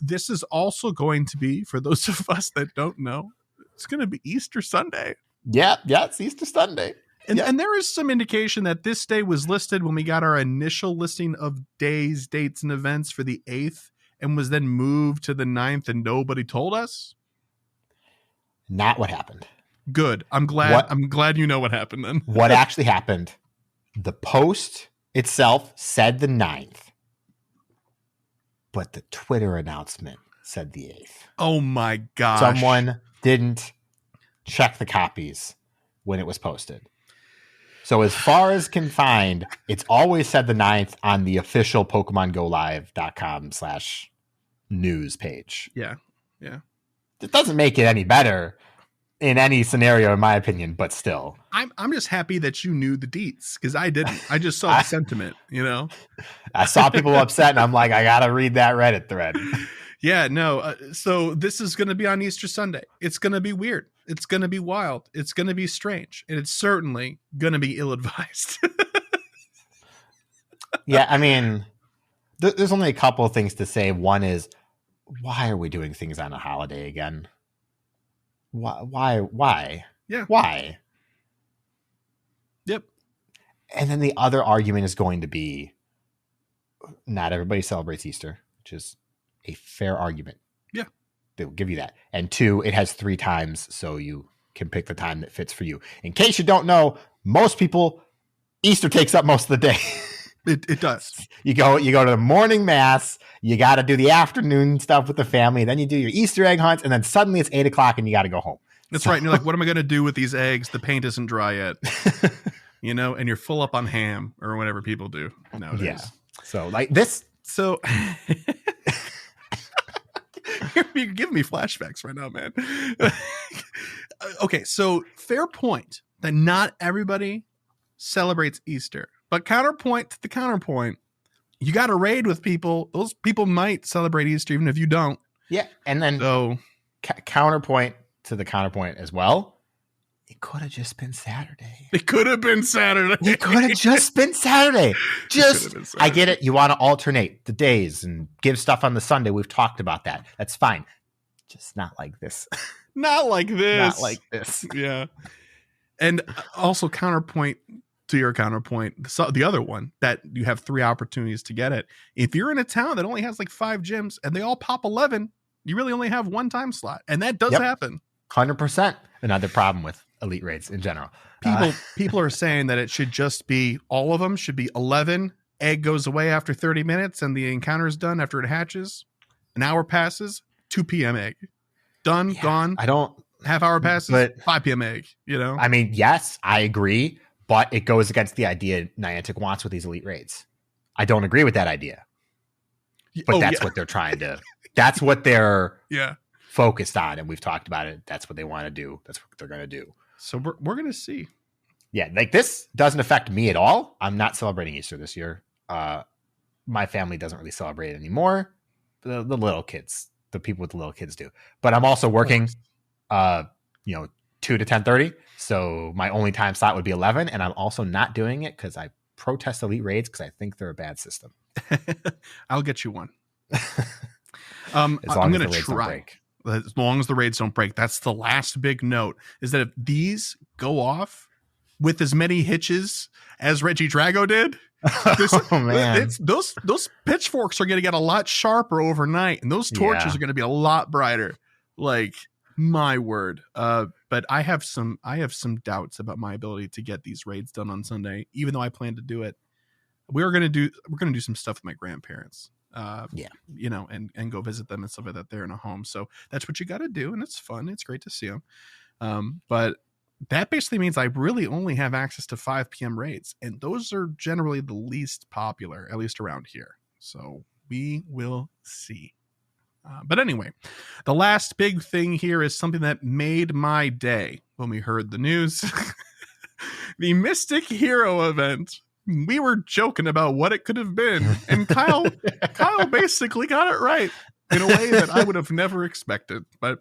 This is also going to be, for those of us that don't know, it's going to be Easter Sunday. Yeah, it's Easter Sunday. And there is some indication that this day was listed when we got our initial listing of days, dates, and events for the 8th and was then moved to the 9th and nobody told us. Not what happened. Good. I'm glad you know what happened then. What actually happened, the post itself said the 9th, but the Twitter announcement said the 8th. Oh my gosh. Someone didn't check the copies when it was posted. So as far as can find, it's always said the 9th on the official PokemonGoLive.com/news page. Yeah. It doesn't make it any better in any scenario, in my opinion, but still. I'm just happy that you knew the deets because I didn't. I just saw the sentiment, I saw people upset and I'm like, I got to read that Reddit thread. Yeah, no. So this is going to be on Easter Sunday. It's going to be weird. It's going to be wild. It's going to be strange. And it's certainly going to be ill-advised. Yeah, I mean, there's only a couple of things to say. One is, why are we doing things on a holiday again? Why? Yeah. Why? Yep. And then the other argument is going to be, not everybody celebrates Easter, which is a fair argument. Yeah. They'll give you that. And 2, it has 3 times, so you can pick the time that fits for you. In case you don't know, most people, Easter takes up most of the day. It does. You go to the morning mass, you got to do the afternoon stuff with the family, then you do your Easter egg hunts, and then suddenly it's 8 o'clock and you got to go home. That's right. And you're like, what am I going to do with these eggs? The paint isn't dry yet. And you're full up on ham or whatever people do nowadays. Yeah. So like this. So you're giving me flashbacks right now, man. Okay. So fair point that not everybody celebrates Easter, but counterpoint to the counterpoint, you got to raid with people. Those people might celebrate Easter even if you don't. Yeah. And then counterpoint to the counterpoint as well. It could have just been Saturday. It could have been Saturday. It could have just been Saturday. I get it. You want to alternate the days and give stuff on the Sunday. We've talked about that. That's fine. Just not like this. Not like this. Not like this. Yeah. And also counterpoint to your counterpoint, the other one that you have 3 opportunities to get it. If you're in a town that only has like 5 gyms and they all pop 11, you really only have 1 time slot. And that does happen. 100%. Another problem with Elite raids in general. People are saying that it should just be, all of them should be 11. Egg goes away after 30 minutes and the encounter is done after it hatches. An hour passes, 2 p.m. egg. Done, gone. I don't. Half hour passes, but 5 p.m. egg, I mean, yes, I agree, but it goes against the idea Niantic wants with these Elite raids. I don't agree with that idea. But that's what they're trying to, that's what they're focused on. And we've talked about it. That's what they want to do. That's what they're going to do. So we're going to see. Yeah. Like this doesn't affect me at all. I'm not celebrating Easter this year. My family doesn't really celebrate it anymore. The little kids, the people with the little kids do, but I'm also working, 2 to 10:30. So my only time slot would be 11. And I'm also not doing it because I protest Elite raids because I think they're a bad system. I'll get you one. I'm going to try. As long as the raids don't break. That's the last big note, is that if these go off with as many hitches as Regidrago did, Oh man, those pitchforks are going to get a lot sharper overnight, and those torches are going to be a lot brighter. Like, my word. But I have some doubts about my ability to get these raids done on Sunday, even though I plan to do it. We're gonna do some stuff with my grandparents. You know, and go visit them and stuff like that. They're in a home, so that's what you got to do, and it's fun. It's great to see them. But that basically means I really only have access to 5 p.m. raids, and those are generally the least popular, at least around here. So we will see. But anyway, the last big thing here is something that made my day when we heard the news. The Mystic Hero event. We were joking about what it could have been, and Kyle basically got it right in a way that I would have never expected. But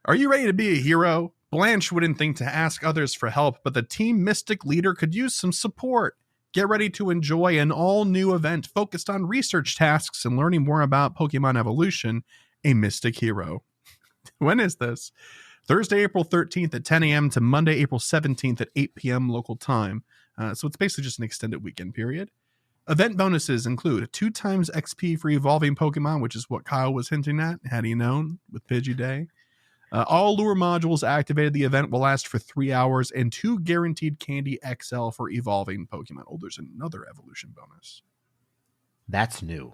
are you ready to be a hero? Blanche wouldn't think to ask others for help, but the Team Mystic leader could use some support. Get ready to enjoy an all-new event focused on research tasks and learning more about Pokemon evolution, a Mystic Hero. When is this? Thursday, April 13th at 10 a.m. to Monday, April 17th at 8 p.m. local time. So it's basically just an extended weekend period. Event bonuses include 2 times XP for evolving Pokemon, which is what Kyle was hinting at, had he known, with Pidgey Day. All lure modules activated the event will last for 3 hours, and 2 guaranteed Candy XL for evolving Pokemon. Oh, there's another evolution bonus. That's new.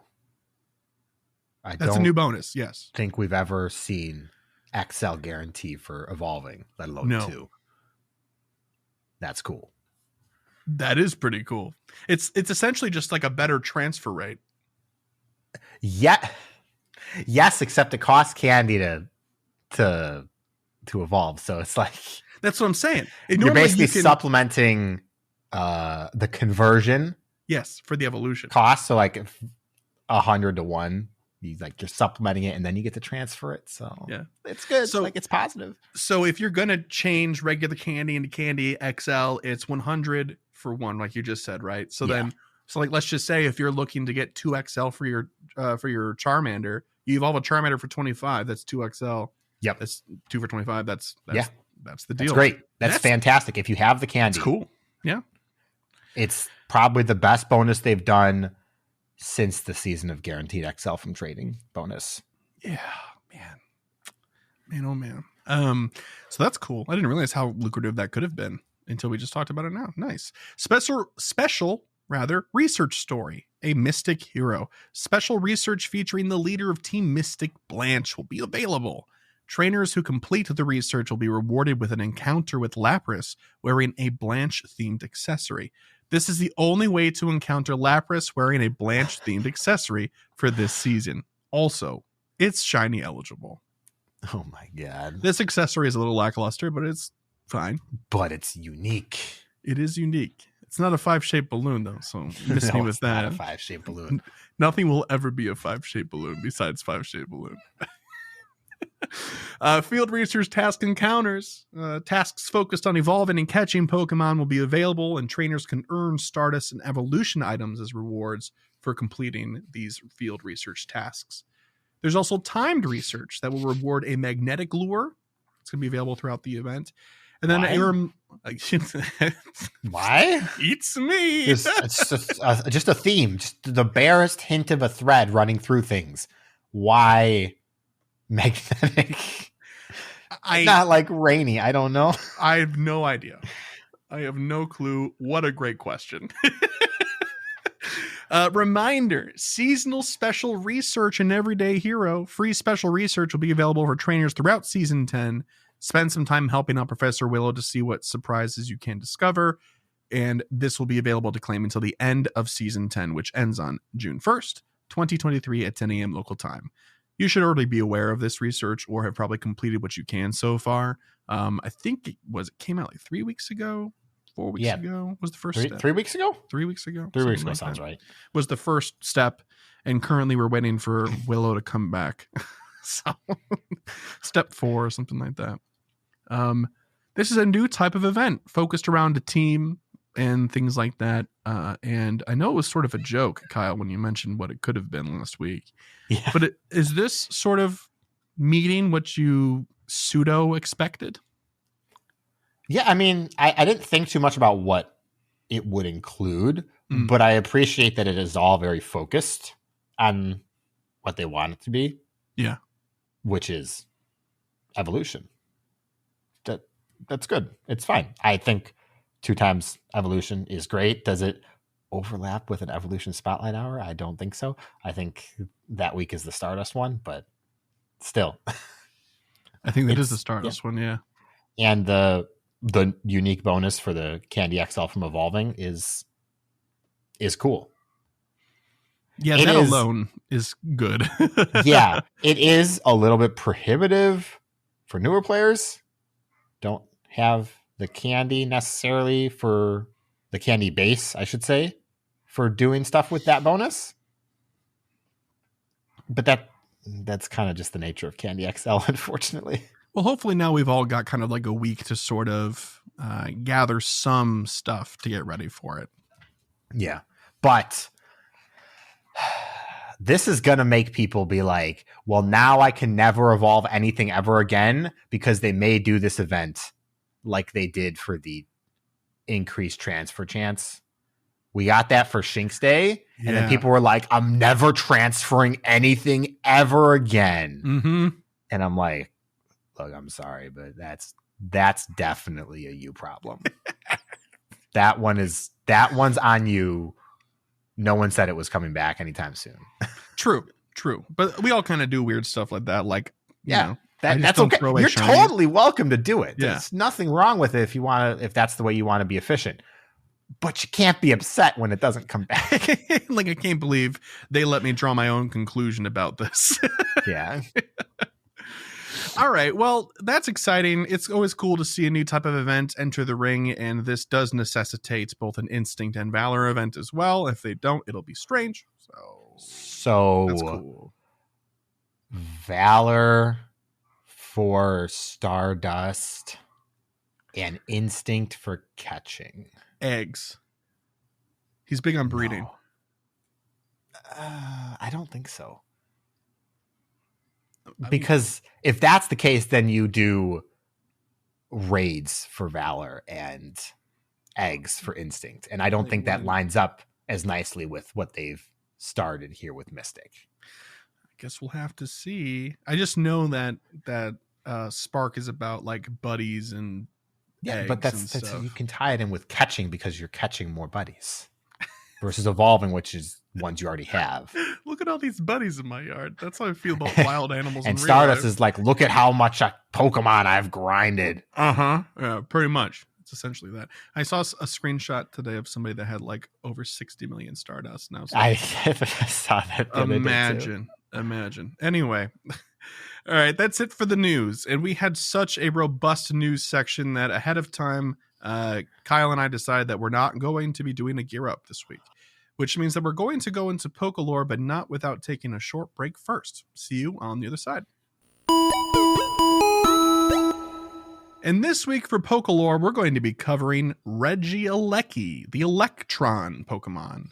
That's a new bonus, yes. Think we've ever seen XL guarantee for evolving, let alone 2. That's cool. That is pretty cool. It's essentially just like a better transfer rate. Yeah. Yes, except it costs candy to evolve. So it's like, that's what I'm saying. You're basically supplementing the conversion. Yes, for the evolution cost. So like 100 to 1. You're supplementing it, and then you get to transfer it. So yeah, it's good. So like, it's positive. So if you're gonna change regular candy into Candy XL, it's 100 for 1, like you just said, right? So then, like, let's just say if you're looking to get 2 XL for your Charmander, you evolve a Charmander for 25. That's 2 XL. Yep, that's 2 for 25. That's the deal. That's great. That's fantastic. If you have the candy, it's cool. Yeah, it's probably the best bonus they've done since the season of guaranteed XL from trading bonus. Yeah, man, oh man. So that's cool. I didn't realize how lucrative that could have been until we just talked about it now. Nice. Special research story, a Mystic Hero. Special research featuring the leader of Team Mystic, Blanche, will be available. Trainers who complete the research will be rewarded with an encounter with Lapras wearing a Blanche-themed accessory. This is the only way to encounter Lapras wearing a Blanche-themed accessory for this season. Also, it's shiny eligible. Oh my god. This accessory is a little lackluster, but it's fine. But it's unique. It is unique. It's not a 5-shaped balloon, though, so miss me with that. Not a 5-shaped balloon. Nothing will ever be a 5-shaped balloon besides 5-shaped balloon. Field research task encounters. Tasks focused on evolving and catching Pokemon will be available, and trainers can earn Stardust and evolution items as rewards for completing these field research tasks. There's also timed research that will reward a magnetic lure. It's going to be available throughout the event. And then why? It's me. It's just a theme, just the barest hint of a thread running through things. Why magnetic? Not like rainy. I don't know. I have no idea. I have no clue. What a great question. Reminder, seasonal special research and everyday hero. Free special research will be available for trainers throughout season 10. Spend some time helping out Professor Willow to see what surprises you can discover. And this will be available to claim until the end of season 10, which ends on June 1st, 2023 at 10 a.m. local time. You should already be aware of this research or have probably completed what you can so far. I think it came out like 3 weeks ago, 4 weeks ago was the first step. 3 weeks ago? 3 weeks ago. 3 weeks ago sounds right. Was the first step. And currently we're waiting for Willow to come back. So step 4 or something like that. This is a new type of event focused around a team and things like that. And I know it was sort of a joke, Kyle, when you mentioned what it could have been last week. Yeah. But is this sort of meeting what you pseudo expected? Yeah, I mean, I didn't think too much about what it would include, Mm. but I appreciate that it is all very focused on what they want it to be. Yeah. Which is evolution. That's good. It's fine. I think 2 times evolution is great. Does it overlap with an evolution spotlight hour? I don't think so. I think that week is the Stardust one, but still. I think that is the Stardust one, yeah. And the unique bonus for the Candy XL from evolving is cool. Yeah, that alone is good. Yeah, it is a little bit prohibitive for newer players. Don't have the candy necessarily for the candy base, I should say, for doing stuff with that bonus. But that's kind of just the nature of Candy XL, unfortunately. Well, hopefully now we've all got kind of like a week to sort of gather some stuff to get ready for it. Yeah, but this is going to make people be like, well, now I can never evolve anything ever again because they may do this event like they did for the increased transfer chance. We got that for Shinx Day. Yeah. And then people were like, I'm never transferring anything ever again. Mm-hmm. And I'm like, look, I'm sorry, but that's definitely a you problem. That one's on you. No one said it was coming back anytime soon. True. But we all kind of do weird stuff like that. Like, you know, that's okay. You're totally welcome to do it. Yeah. There's nothing wrong with it if that's the way you want to be efficient. But you can't be upset when it doesn't come back. Like, I can't believe they let me draw my own conclusion about this. Yeah. All right. Well, that's exciting. It's always cool to see a new type of event enter the ring, and this does necessitate both an Instinct and Valor event as well. If they don't, it'll be strange. So that's cool. Valor for Stardust and Instinct for catching eggs. He's big on breeding. No. I don't think so. Because if that's the case, then you do raids for Valor and eggs for Instinct. And I don't think that lines up as nicely with what they've started here with Mystic. I guess we'll have to see. I just know that Spark is about like buddies and eggs, but that's you can tie it in with catching because you're catching more buddies versus evolving, which is ones you already have. Look at all these buddies in my yard. That's how I feel about wild animals. And Stardust is like, look at how much Pokemon I've grinded. Yeah, pretty much. It's essentially that. I saw a screenshot today of somebody that had like over 60 million Stardust. Now I saw that. Imagine. Anyway. All right, that's it for the news. And we had such a robust news section that ahead of time, Kyle and I decided that we're not going to be doing a gear up this week, which means that we're going to go into Pokelore, but not without taking a short break first. See you on the other side. And this week for Pokelore, we're going to be covering Regieleki, the Electron Pokemon.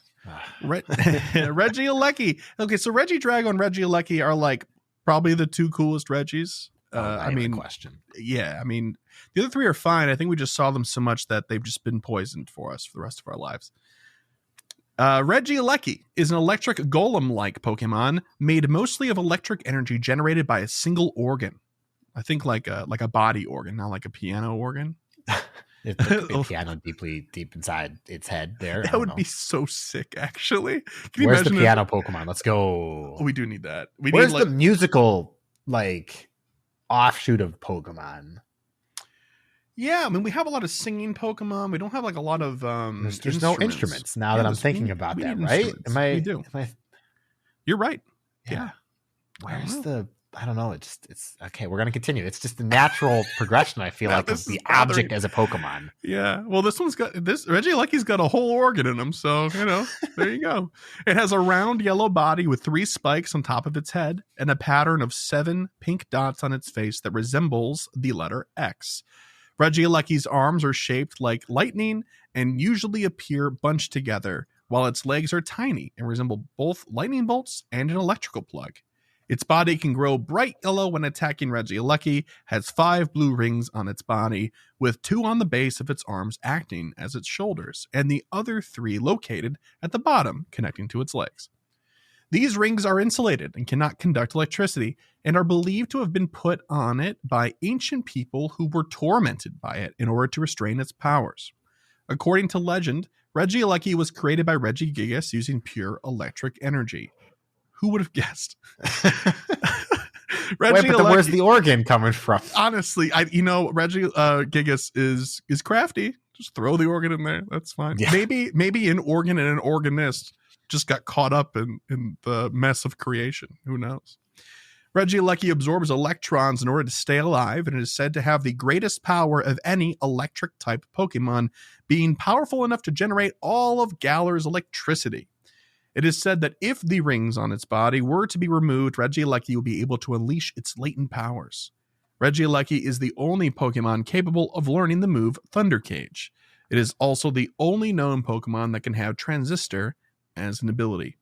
Regieleki. Okay, so Regidrago and Regieleki are like probably the two coolest Regis. I mean, question. Yeah, I mean, the other three are fine. I think we just saw them so much that they've just been poisoned for us for the rest of our lives. Regieleki is an electric golem-like Pokemon made mostly of electric energy generated by a single organ. I think like a body organ, not like a piano organ. It's a piano deep inside its head there. That would be so sick, actually. Can you Where's the imagine piano Pokemon? Let's go. We do need that. Where's the musical offshoot of Pokemon? Yeah, I mean, we have a lot of singing Pokemon. We don't have like a lot of there's no instruments now that I'm thinking about that, right? We do. You're right. Yeah. Where's I don't know. It's okay. We're gonna continue. It's just the natural progression. I feel like of the object as a Pokemon. Yeah. Well, Regieleki's got a whole organ in him, so there you go. It has a round yellow body with 3 spikes on top of its head and a pattern of 7 pink dots on its face that resembles the letter X. Regieleki's arms are shaped like lightning and usually appear bunched together, while its legs are tiny and resemble both lightning bolts and an electrical plug. Its body can grow bright yellow when attacking Regieleki, has 5 blue rings on its body, with 2 on the base of its arms acting as its shoulders, and the other 3 located at the bottom, connecting to its legs. These rings are insulated and cannot conduct electricity, and are believed to have been put on it by ancient people who were tormented by it in order to restrain its powers. According to legend, Regieleki was created by Regigigas using pure electric energy. Who would have guessed? Wait, but then where's the organ coming from? Honestly, Regigigas is crafty. Just throw the organ in there. That's fine. Yeah. Maybe an organ and an organist just got caught up in the mess of creation. Who knows? Regieleki absorbs electrons in order to stay alive, and it is said to have the greatest power of any electric-type Pokemon, being powerful enough to generate all of Galar's electricity. It is said that if the rings on its body were to be removed, Regieleki will be able to unleash its latent powers. Regieleki is the only Pokemon capable of learning the move Thunder Cage. It is also the only known Pokemon that can have Transistor as an ability.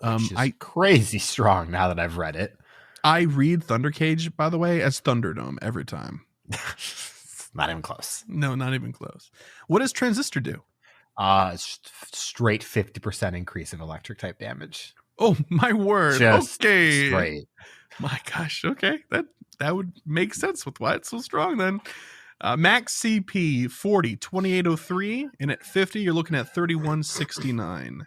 Which is crazy strong now that I've read it. I read Thunder Cage, by the way, as Thunderdome every time. Not even close. No, not even close. What does Transistor do? Straight 50% increase in electric type damage. Oh my word. Just okay. Straight. My gosh. Okay. That would make sense with why it's so strong then. Max CP 40, 2803, and at 50 you're looking at 3169.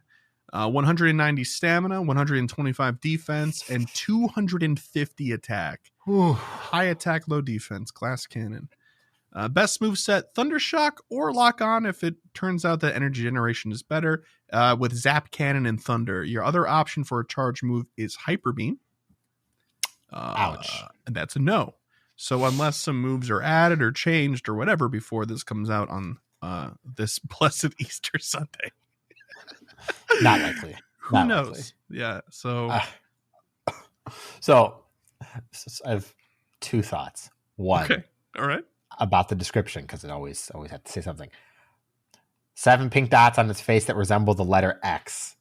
190 stamina, 125 defense, and 250 attack. Whew. High attack, low defense, glass cannon. Best moveset, Thunder Shock or Lock On if it turns out that energy generation is better, with Zap Cannon and Thunder. Your other option for a charge move is Hyper Beam. Ouch. And that's a no. So unless some moves are added or changed or whatever before this comes out on this blessed Easter Sunday. Not likely. Who knows? Likely. Yeah. So I have 2 thoughts. One. Okay. All right. About the description, because it always had to say something. 7 pink dots on its face that resemble the letter X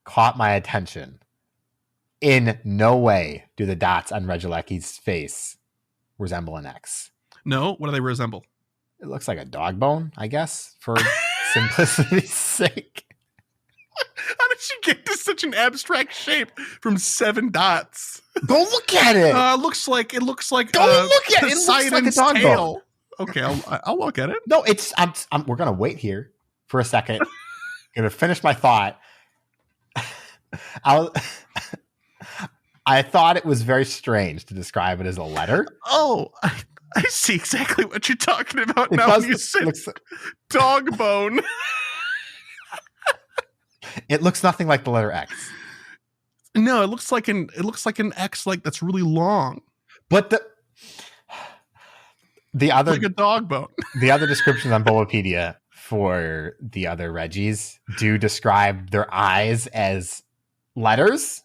caught my attention. In no way do the dots on Regieleki's face resemble an X. No? What do they resemble? It looks like a dog bone, I guess, for simplicity's sake. How did you get to such an abstract shape from 7 dots? Go look at it. It looks like. Don't look at it. It looks like a dog bone. Okay, I'll look at it. No, it's. We're gonna wait here for a second. Gonna finish my thought. I thought it was very strange to describe it as a letter. Oh, I see exactly what you're talking about now. When you said dog bone. It looks nothing like the letter X. No, it looks like an X that's really long. But the other, like a dog bone. The other descriptions on Bulbapedia for the other Reggies do describe their eyes as letters,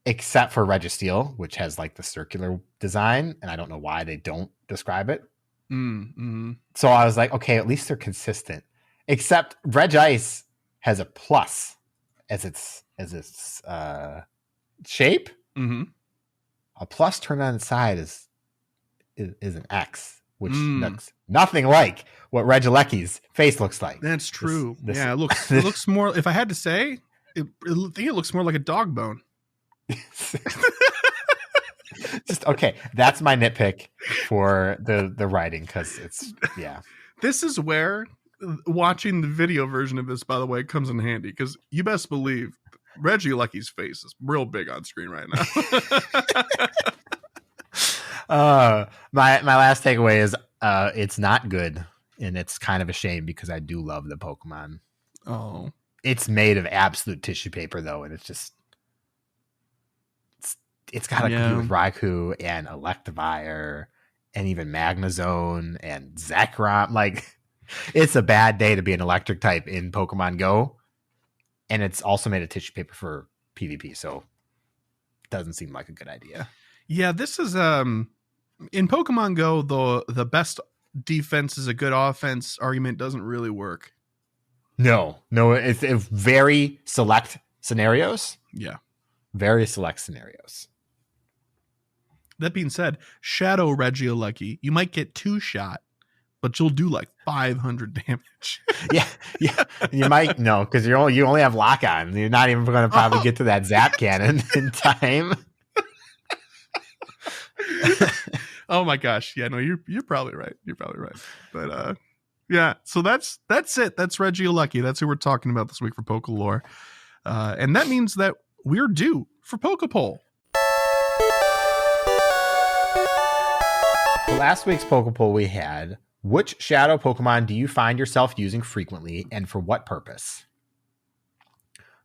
except for Registeel, which has like the circular design, and I don't know why they don't describe it. Mm-hmm. So I was like, okay, at least they're consistent. Except Regice has a plus as its shape. Mm-hmm. A plus turned on its side is an X, which looks nothing like what Regieleki's face looks like. That's true. Yeah, it looks more. If I had to say, I think it looks more like a dog bone. Just okay. That's my nitpick for the writing, because it's This is where watching the video version of this, by the way, comes in handy, because you best believe Regieleki's face is real big on screen right now. My last takeaway is it's not good, and it's kind of a shame because I do love the Pokemon. Oh, it's made of absolute tissue paper though, and it's got to do with Raikou and Electivire and even Magnezone and Zekrom. Like, it's a bad day to be an electric type in Pokemon Go. And it's also made of tissue paper for PvP, so it doesn't seem like a good idea. Yeah, this is in Pokemon Go, the best defense is a good offense argument doesn't really work. No, it's very select scenarios. Yeah. Very select scenarios. That being said, Shadow Regieleki, you might get 2-shot, but you'll do like 500 damage. Yeah. You might because you only have lock on. You're not even going to probably get to that zap cannon in time. Oh my gosh. Yeah, no, you're probably right. But yeah, so that's it. That's Regieleki. That's who we're talking about this week for Poke Lore. And that means that we're due for Poke Poll. For last week's Poke Poll we had, which shadow Pokemon do you find yourself using frequently and for what purpose?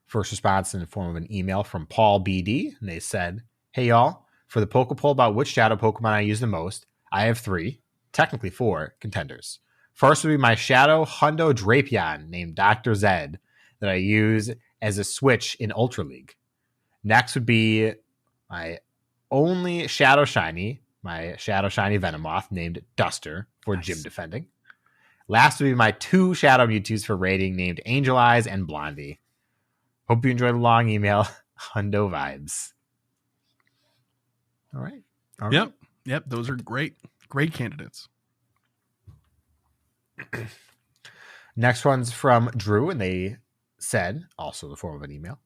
First response in the form of an email from Paul BD. And they said, hey y'all, for the Poke Poll about which shadow Pokemon I use the most, I have 3, technically 4, contenders. First would be my shadow Hundo Drapion named Dr. Zed that I use as a switch in Ultra League. Next would be my only shadow shiny, my shadow shiny Venomoth named Duster for gym defending. Last would be my 2 shadow Mewtwo's for raiding named Angel Eyes and Blondie. Hope you enjoyed the long email. Hundo vibes. All right. Yep. Those are great candidates. Next one's from Drew, and they said, also in the form of an email,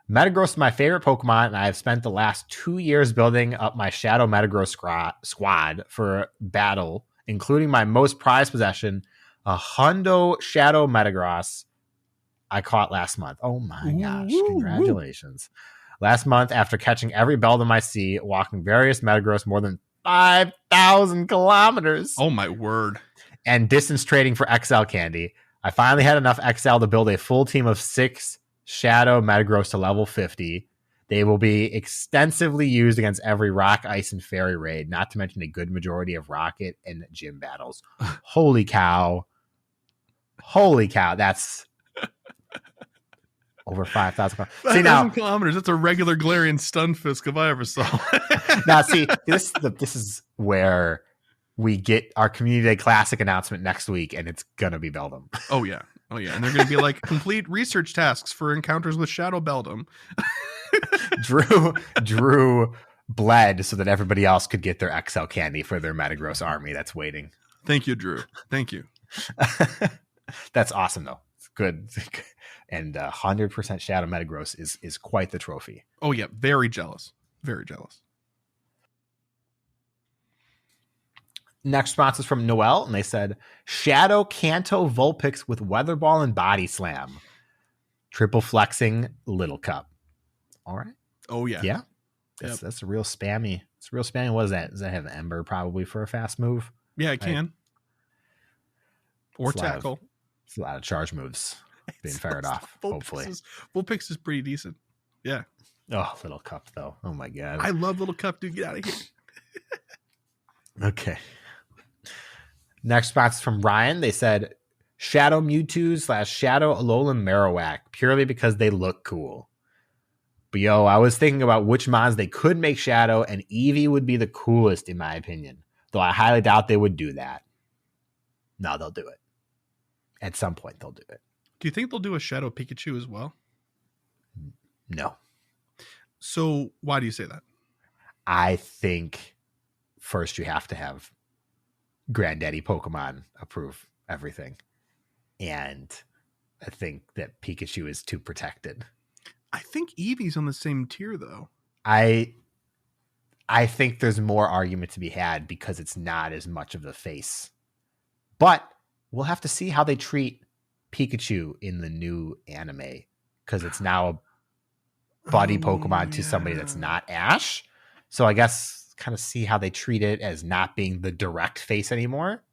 Metagross is my favorite Pokemon, and I have spent the last 2 years building up my Shadow Metagross squad for battle, including my most prized possession, a Hundo Shadow Metagross I caught last month. Oh my gosh, congratulations. Last month, after catching every Beldum I see, walking various Metagross more than 5,000 kilometers. Oh my word. And distance trading for XL candy, I finally had enough XL to build a full team of 6 Shadow Metagross to level 50. They will be extensively used against every Rock, Ice, and Fairy raid, not to mention a good majority of Rocket and Gym battles. Holy cow. That's over 5,000 kilometers. 5,000 kilometers. That's a regular Galarian Stunfisk if I ever saw. Now, see, this is where we get our Community Day Classic announcement next week, and it's going to be Beldum. Oh, yeah. And they're going to be like complete research tasks for encounters with Shadow Beldum. Drew bled so that everybody else could get their XL candy for their Metagross army that's waiting. Thank you, Drew. Thank you. That's awesome, though. It's good. And 100% Shadow Metagross is quite the trophy. Oh, yeah. Very jealous. Very jealous. Next response is from Noel, and they said, Shadow Kanto Vulpix with Weather Ball and Body Slam. Triple flexing Little Cup. All right. Oh, yeah. Yeah. That's a real spammy. It's real spammy. What is that? Does that have Ember probably for a fast move? Yeah, it can. Or tackle. It's a lot of charge moves being fired off, hopefully. Vulpix is pretty decent. Yeah. Oh, Little Cup, though. Oh, my God. I love Little Cup, dude. Get out of here. Okay. Next response from Ryan. They said, Shadow Mewtwo / Shadow Alolan Marowak, purely because they look cool. But I was thinking about which mons they could make Shadow, and Eevee would be the coolest, in my opinion. Though I highly doubt they would do that. No, they'll do it. At some point, they'll do it. Do you think they'll do a Shadow Pikachu as well? No. So why do you say that? I think first you have to have Granddaddy Pokemon approve everything. And I think that Pikachu is too protected. I think Eevee's on the same tier, though. I think there's more argument to be had because it's not as much of the face. But we'll have to see how they treat Pikachu in the new anime, because it's now a buddy Pokemon to somebody that's not Ash. So I guess kind of see how they treat it as not being the direct face anymore.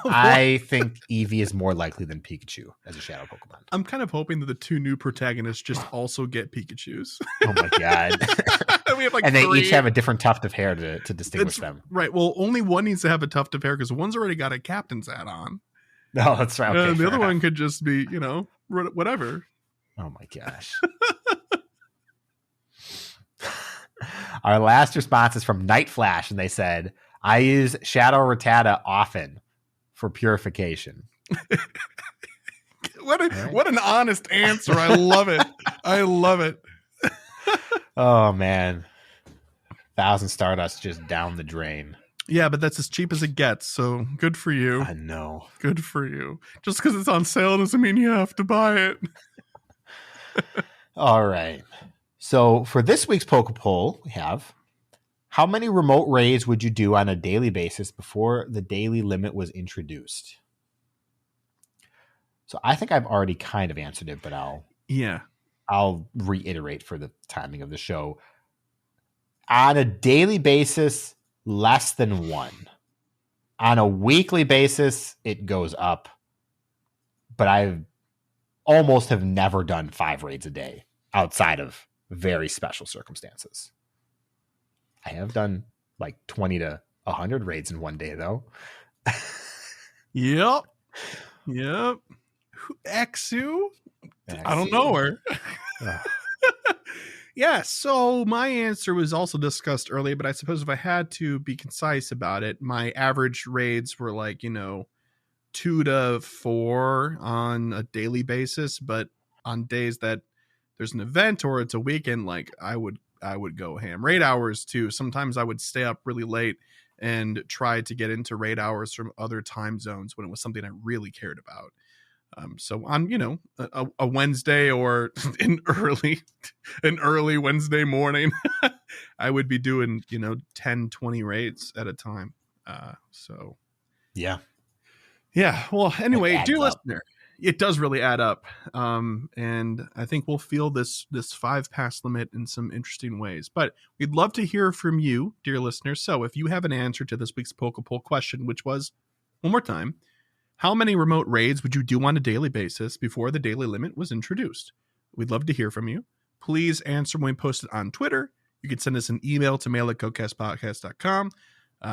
I think Eevee is more likely than Pikachu as a shadow Pokemon. I'm kind of hoping that the 2 new protagonists just also get Pikachus. Oh my God. We have and 3. They each have a different tuft of hair to distinguish them. Right. Well, only one needs to have a tuft of hair because one's already got a captain's hat on. No, that's right. Okay, the other one could just be, whatever. Oh my gosh. Our last response is from Night Flash, and they said, I use Shadow Rattata often for purification. What an honest answer. I love it. I love it. Oh, man. 1,000 Stardust just down the drain. Yeah, but that's as cheap as it gets. So good for you. I know. Good for you. Just because it's on sale doesn't mean you have to buy it. All right. So for this week's Poke Poll, we have: how many remote raids would you do on a daily basis before the daily limit was introduced? So I think I've already kind of answered it, but I'll reiterate for the timing of the show. On a daily basis, less than 1. On a weekly basis, it goes up. But I almost have never done 5 raids a day outside of very special circumstances. I have done like 20 to 100 raids in one day, though. Yep. Exu? I don't know her. Yeah, so my answer was also discussed earlier, but I suppose if I had to be concise about it, my average raids were like, 2 to 4 on a daily basis, but on days that there's an event or it's a weekend, like I would go ham. Raid hours too. Sometimes I would stay up really late and try to get into raid hours from other time zones when it was something I really cared about. So on, a Wednesday or an early Wednesday morning, I would be doing, 10, 20 raids at a time. So yeah. Well, anyway, dear listener, it does really add up. And I think we'll feel this 5 pass limit in some interesting ways, but we'd love to hear from you, dear listeners. So if you have an answer to this week's Poke Poll question, which was, one more time, how many remote raids would you do on a daily basis before the daily limit was introduced? We'd love to hear from you. Please answer when we post it on Twitter. You can send us an email to mail@gocastpodcast.com.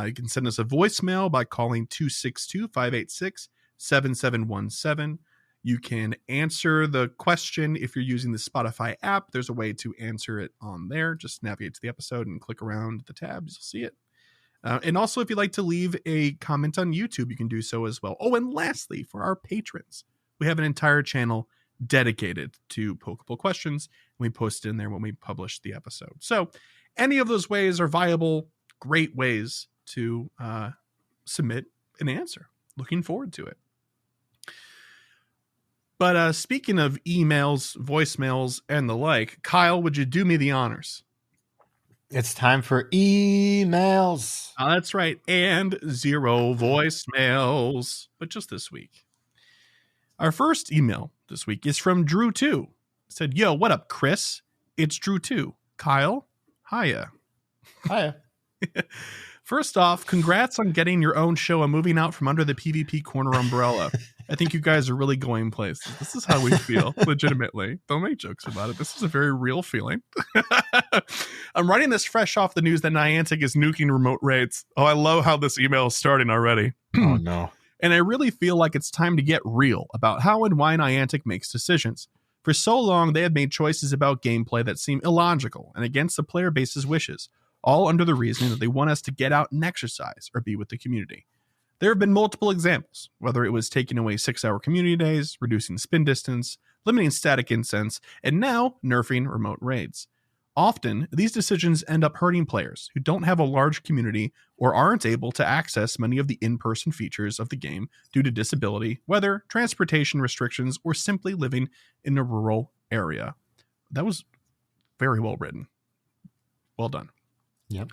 You can send us a voicemail by calling 262-586-7717. You can answer the question if you're using the Spotify app. There's a way to answer it on there. Just navigate to the episode and click around the tabs. You'll see it. And also, if you'd like to leave a comment on YouTube, you can do so as well. Oh, and lastly, for our patrons, we have an entire channel dedicated to Pokeball questions. We post it in there when we publish the episode. So any of those ways are viable, great ways to submit an answer. Looking forward to it. But speaking of emails, voicemails, and the like, Kyle, would you do me the honors? It's time for emails. That's right. And 0 voicemails. But just this week. Our first email this week is from Drew2. It said, yo, what up, Chris? It's Drew2. Kyle, hiya. Hiya. First off, congrats on getting your own show and moving out from under the PvP corner umbrella. I think you guys are really going places. This is how we feel, legitimately. Don't make jokes about it. This is a very real feeling. I'm writing this fresh off the news that Niantic is nuking remote raids. Oh, I love how this email is starting already. Oh, no. And I really feel like it's time to get real about how and why Niantic makes decisions. For so long, they have made choices about gameplay that seem illogical and against the player base's wishes, all under the reasoning that they want us to get out and exercise or be with the community. There have been multiple examples, whether it was taking away 6-hour community days, reducing spin distance, limiting static incense, and now nerfing remote raids. Often, these decisions end up hurting players who don't have a large community or aren't able to access many of the in-person features of the game due to disability, weather, transportation restrictions, or simply living in a rural area. That was very well written. Well done. Yep.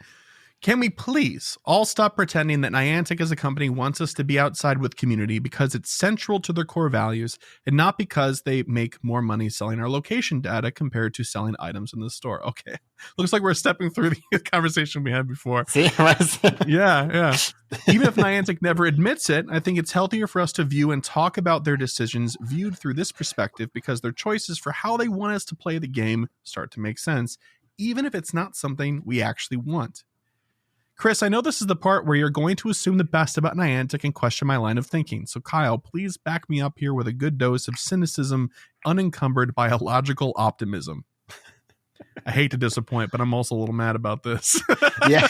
Can we please all stop pretending that Niantic as a company wants us to be outside with community because it's central to their core values and not because they make more money selling our location data compared to selling items in the store? Okay. Looks like we're stepping through the conversation we had before. See? Yeah. Even if Niantic never admits it, I think it's healthier for us to view and talk about their decisions viewed through this perspective because their choices for how they want us to play the game start to make sense, even if it's not something we actually want. Chris, I know this is the part where you're going to assume the best about Niantic and question my line of thinking. So Kyle, please back me up here with a good dose of cynicism unencumbered by illogical optimism. I hate to disappoint, but I'm also a little mad about this. Yeah.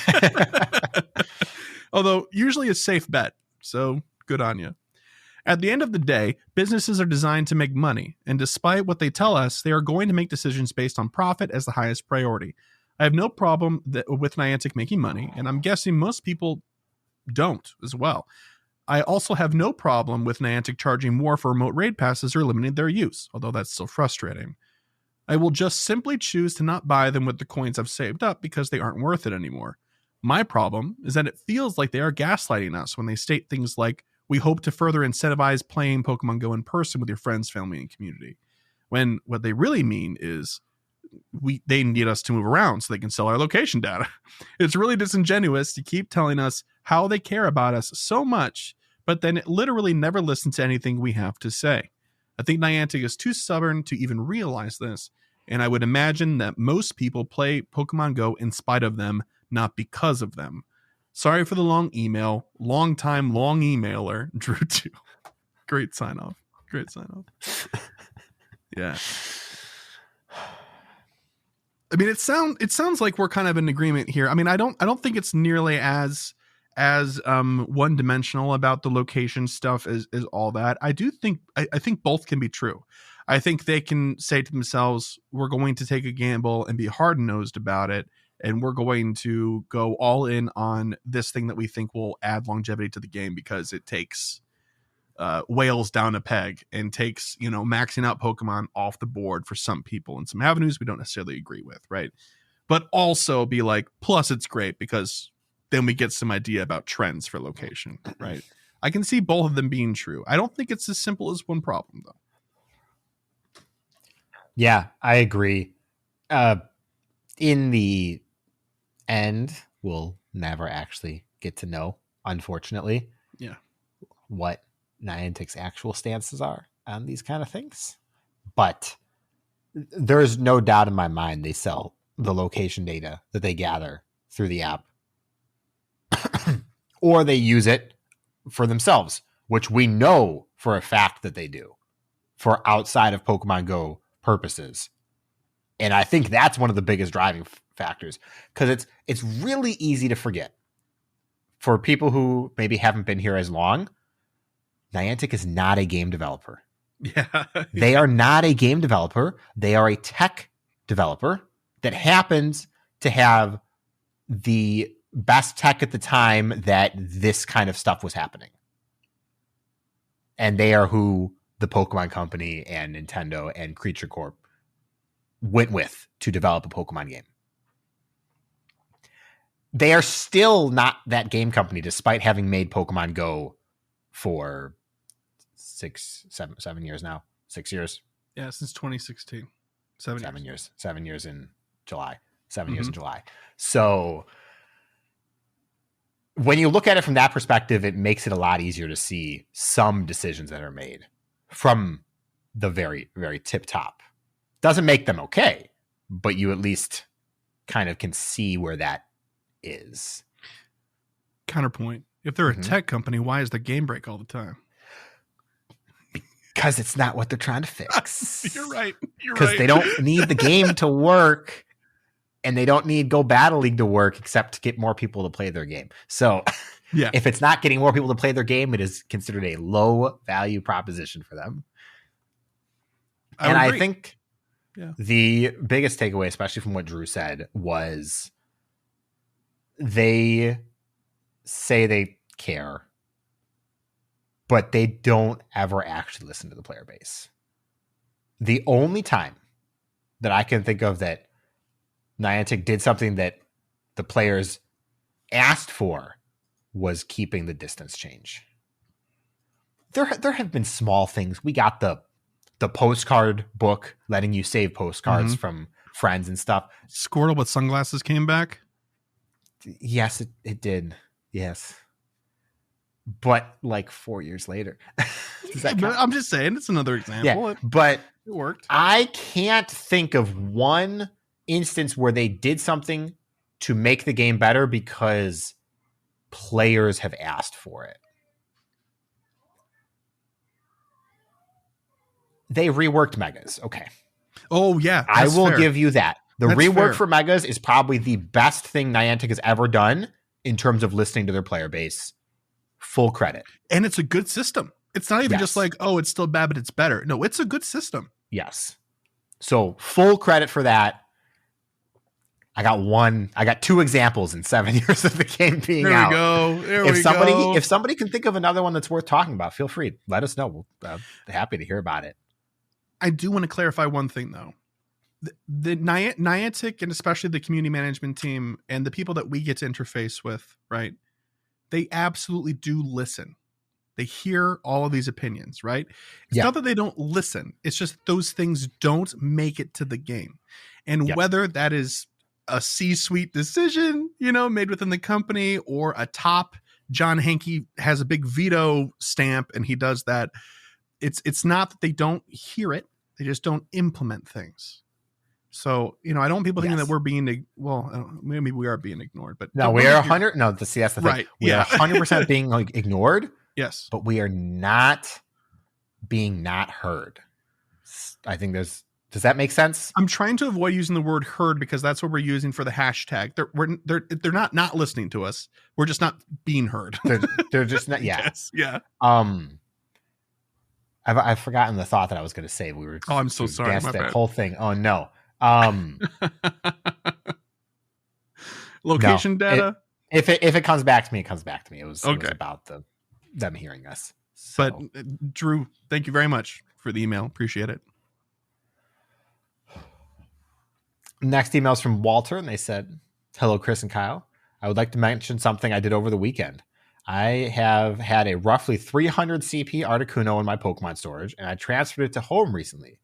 Although usually a safe bet. So good on you. At the end of the day, businesses are designed to make money. And despite what they tell us, they are going to make decisions based on profit as the highest priority. I have no problem with Niantic making money, and I'm guessing most people don't as well. I also have no problem with Niantic charging more for remote raid passes or limiting their use, although that's still frustrating. I will just simply choose to not buy them with the coins I've saved up because they aren't worth it anymore. My problem is that it feels like they are gaslighting us when they state things like, we hope to further incentivize playing Pokemon Go in person with your friends, family, and community. When what they really mean is they need us to move around so they can sell our location data. It's really disingenuous to keep telling us how they care about us so much, but then it literally never listens to anything we have to say. I think Niantic is too stubborn to even realize this, and I would imagine that most people play Pokemon Go in spite of them, not because of them. Sorry for the long email. Long emailer, Drew 2. Great sign off. Yeah. I mean, it sounds like we're kind of in agreement here. I mean, I don't think it's nearly as one dimensional about the location stuff as all that. I think both can be true. I think they can say to themselves, we're going to take a gamble and be hard-nosed about it, and we're going to go all in on this thing that we think will add longevity to the game because it takes whales down a peg and takes, maxing out Pokemon off the board for some people in some avenues we don't necessarily agree with, right? But also be like, plus it's great because then we get some idea about trends for location, right? I can see both of them being true. I don't think it's as simple as one problem, though. Yeah, I agree. In the end, we'll never actually get to know, unfortunately, what Niantic's actual stances are on these kind of things. But there's no doubt in my mind they sell the location data that they gather through the app or they use it for themselves, which we know for a fact that they do for outside of Pokemon Go purposes. And I think that's one of the biggest driving factors because it's really easy to forget. For people who maybe haven't been here as long, Niantic is not a game developer. Yeah. They are not a game developer. They are a tech developer that happens to have the best tech at the time that this kind of stuff was happening. And they are who the Pokemon Company and Nintendo and Creature Corp went with to develop a Pokemon game. They are still not that game company, despite having made Pokemon Go for 7 years now. 6 years. Yeah, since 2016. 7 years. 7 years in July. 7 years in July. So when you look at it from that perspective, it makes it a lot easier to see some decisions that are made from the very, very tip top. Doesn't make them okay, but you at least kind of can see where that is. Counterpoint. If they're a tech company, why is the game break all the time? Because it's not what they're trying to fix. You're right. Because they don't need the game to work, and they don't need Go Battle League to work except to get more people to play their game. So yeah, if it's not getting more people to play their game, it is considered a low value proposition for them. I think the biggest takeaway, especially from what Drew said, was they say they care, but they don't ever actually listen to the player base. The only time that I can think of that Niantic did something that the players asked for was keeping the distance change. There have been small things. We got the postcard book letting you save postcards from friends and stuff. Squirtle with sunglasses came back. Yes, it did. Yes. But like 4 years later. I'm just saying, it's another example. Yeah, but it worked. I can't think of one instance where they did something to make the game better because players have asked for it. They reworked Megas. Okay. Oh, yeah. I will give you that. The That's rework fair. for Megas is probably the best thing Niantic has ever done in terms of listening to their player base. Full credit. And it's a good system. It's not even just like, oh, it's still bad, but it's better. No, it's a good system. Yes. So full credit for that. I got 2 examples in 7 years of the game being There out. we go. If somebody can think of another one that's worth talking about, feel free. Let us know. We'll be happy to hear about it. I do want to clarify one thing, though. The Niantic, and especially the community management team and the people that we get to interface with, right? They absolutely do listen. They hear all of these opinions, right? It's not that they don't listen. It's just those things don't make it to the game. And whether that is a C-suite decision, made within the company, or a top John Henke has a big veto stamp and he does that. It's not that they don't hear it. They just don't implement things. So, I don't want people thinking that we're being, maybe we are being ignored, but no, we are 100. No, that's the thing. Right. We are 100% being ignored. Yes. But we are not being not heard. I think does that make sense? I'm trying to avoid using the word heard because that's what we're using for the hashtag. They're not listening to us. We're just not being heard. They're just not. Yeah. Yes. Yeah. I've forgotten the thought that I was going to say. I'm so sorry. That's my that bad. whole thing. Oh no. Location data. If it comes back to me, it comes back to me. It was about them hearing us. So. But Drew, thank you very much for the email. Appreciate it. Next email is from Walter, and they said, "Hello, Chris and Kyle. I would like to mention something I did over the weekend. I have had a roughly 300 CP Articuno in my Pokemon storage, and I transferred it to home recently.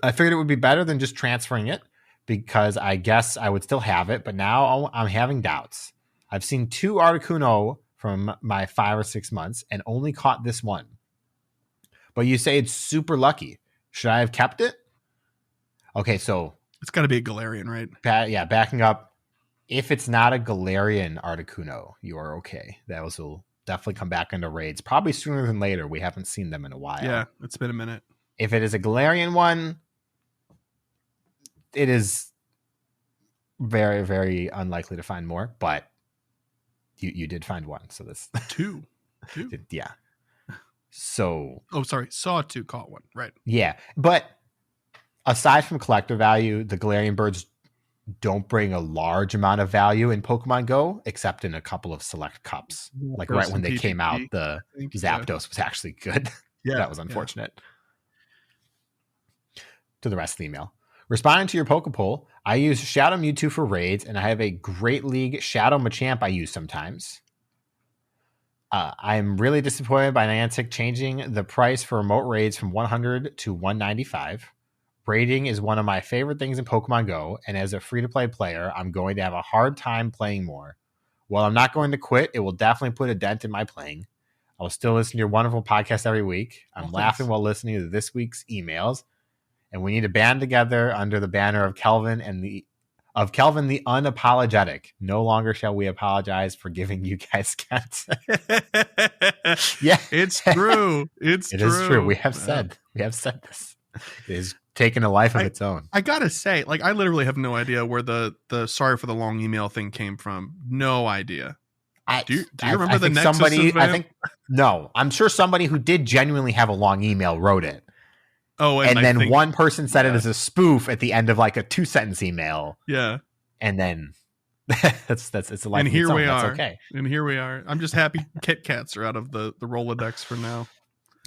I figured it would be better than just transferring it because I guess I would still have it, but now I'm having doubts. I've seen 2 Articuno from my 5 or 6 months and only caught this one. But you say it's super lucky. Should I have kept it?" Okay, so it's got to be a Galarian, right? Backing up. If it's not a Galarian Articuno, you are okay. Those will definitely come back into raids, probably sooner than later. We haven't seen them in a while. Yeah, it's been a minute. If it is a Galarian one, it is very, very unlikely to find more, but you did find one. So this 2. Yeah. So. Oh, sorry. Saw 2, caught 1. Right. Yeah. But aside from collector value, the Galarian birds don't bring a large amount of value in Pokemon Go, except in a couple of select cups. Like right when they came out, the Zapdos was actually good. Yeah. That was unfortunate. To the rest of the email. Responding to your Pokepoll, I use Shadow Mewtwo for raids, and I have a Great League Shadow Machamp I use sometimes. I'm really disappointed by Niantic changing the price for remote raids from $100 to $195. Raiding is one of my favorite things in Pokemon Go, and as a free-to-play player, I'm going to have a hard time playing more. While I'm not going to quit, it will definitely put a dent in my playing. I will still listen to your wonderful podcast every week. I'm laughing while listening to this week's emails, and we need to band together under the banner of Kelvin the unapologetic. No longer shall we apologize for giving you guys content. Yeah, it's true. It is true. We have said this. It is taken a life of its own. I gotta say, I literally have no idea where the sorry for the long email thing came from. No idea. Do you remember the Nexus event? No, I'm sure somebody who did genuinely have a long email wrote it. Oh, and then one person said it as a spoof at the end of like a 2-sentence email. Yeah. And then it's a life. And here we are. That's okay. And here we are. I'm just happy Kit Kats are out of the Rolodex for now.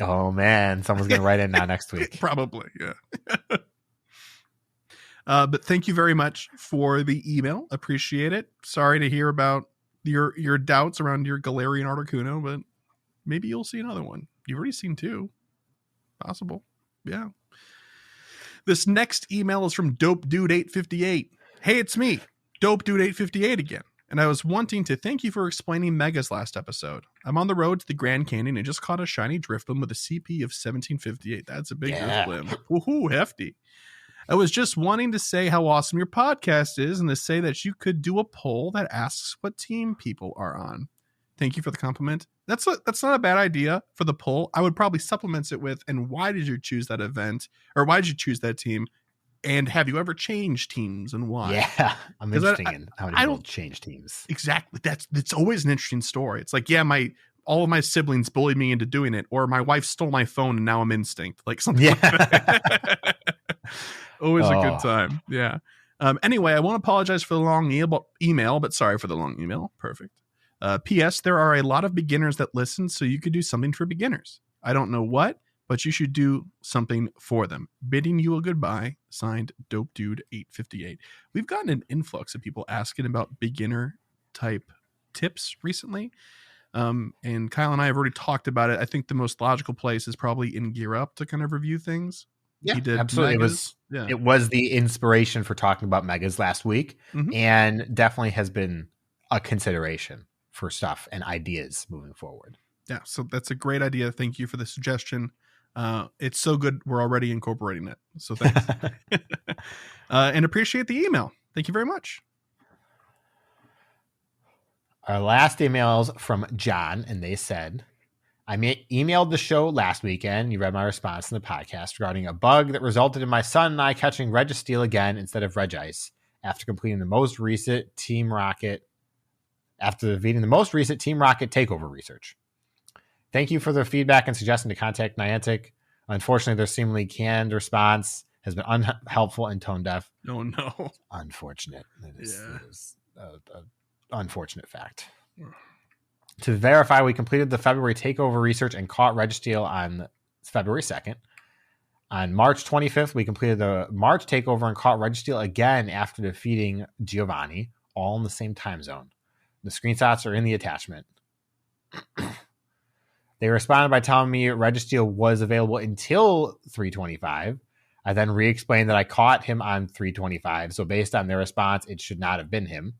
Oh man, someone's gonna write in now next week. Probably, yeah. But thank you very much for the email. Appreciate it. Sorry to hear about your doubts around your Galarian Articuno, but maybe you'll see another one. You've already seen 2. Possible. Yeah. This next email is from Dope Dude 858. Hey, it's me, Dope Dude 858 again. And I was wanting to thank you for explaining Megas last episode. I'm on the road to the Grand Canyon and just caught a shiny Drifblim with a CP of 1758. That's a big Drifblim. Woohoo, hefty. I was just wanting to say how awesome your podcast is and to say that you could do a poll that asks what team people are on. Thank you for the compliment. That's not a bad idea for the poll. I would probably supplement it with, and why did you choose that event? Or why did you choose that team? And have you ever changed teams and why? Yeah, I'm interested in how many people change teams. Exactly. That's always an interesting story. It's like, yeah, all of my siblings bullied me into doing it, or my wife stole my phone and now I'm instinct. Like something like that. Always a good time. Yeah. Anyway, I won't apologize for the long email, but sorry for the long email. Perfect. P.S. There are a lot of beginners that listen, so you could do something for beginners. I don't know what, but you should do something for them. Bidding you a goodbye. Signed, Dope Dude 858. We've gotten an influx of people asking about beginner type tips recently. And Kyle and I have already talked about it. I think the most logical place is probably in Gear Up to kind of review things. Yeah, He did absolutely. Megas. It was the inspiration for talking about Megas last week, and definitely has been a consideration for stuff and ideas moving forward. Yeah, so that's a great idea. Thank you for the suggestion. It's so good we're already incorporating it. So thanks. And appreciate the email. Thank you very much. Our last email is from John, and they said, I emailed the show last weekend. You read my response in the podcast regarding a bug that resulted in my son and I catching Registeel again instead of Regice after completing the most recent Team Rocket takeover research. Thank you for the feedback and suggesting to contact Niantic. Unfortunately, their seemingly canned response has been unhelpful and tone deaf. Oh, no. Unfortunate. It is an unfortunate fact. To verify, we completed the February takeover research and caught Registeel on February 2nd. On March 25th, we completed the March takeover and caught Registeel again after defeating Giovanni, all in the same time zone. The screenshots are in the attachment. They responded by telling me Registeel was available until 325. I then re-explained that I caught him on 325, so based on their response, it should not have been him.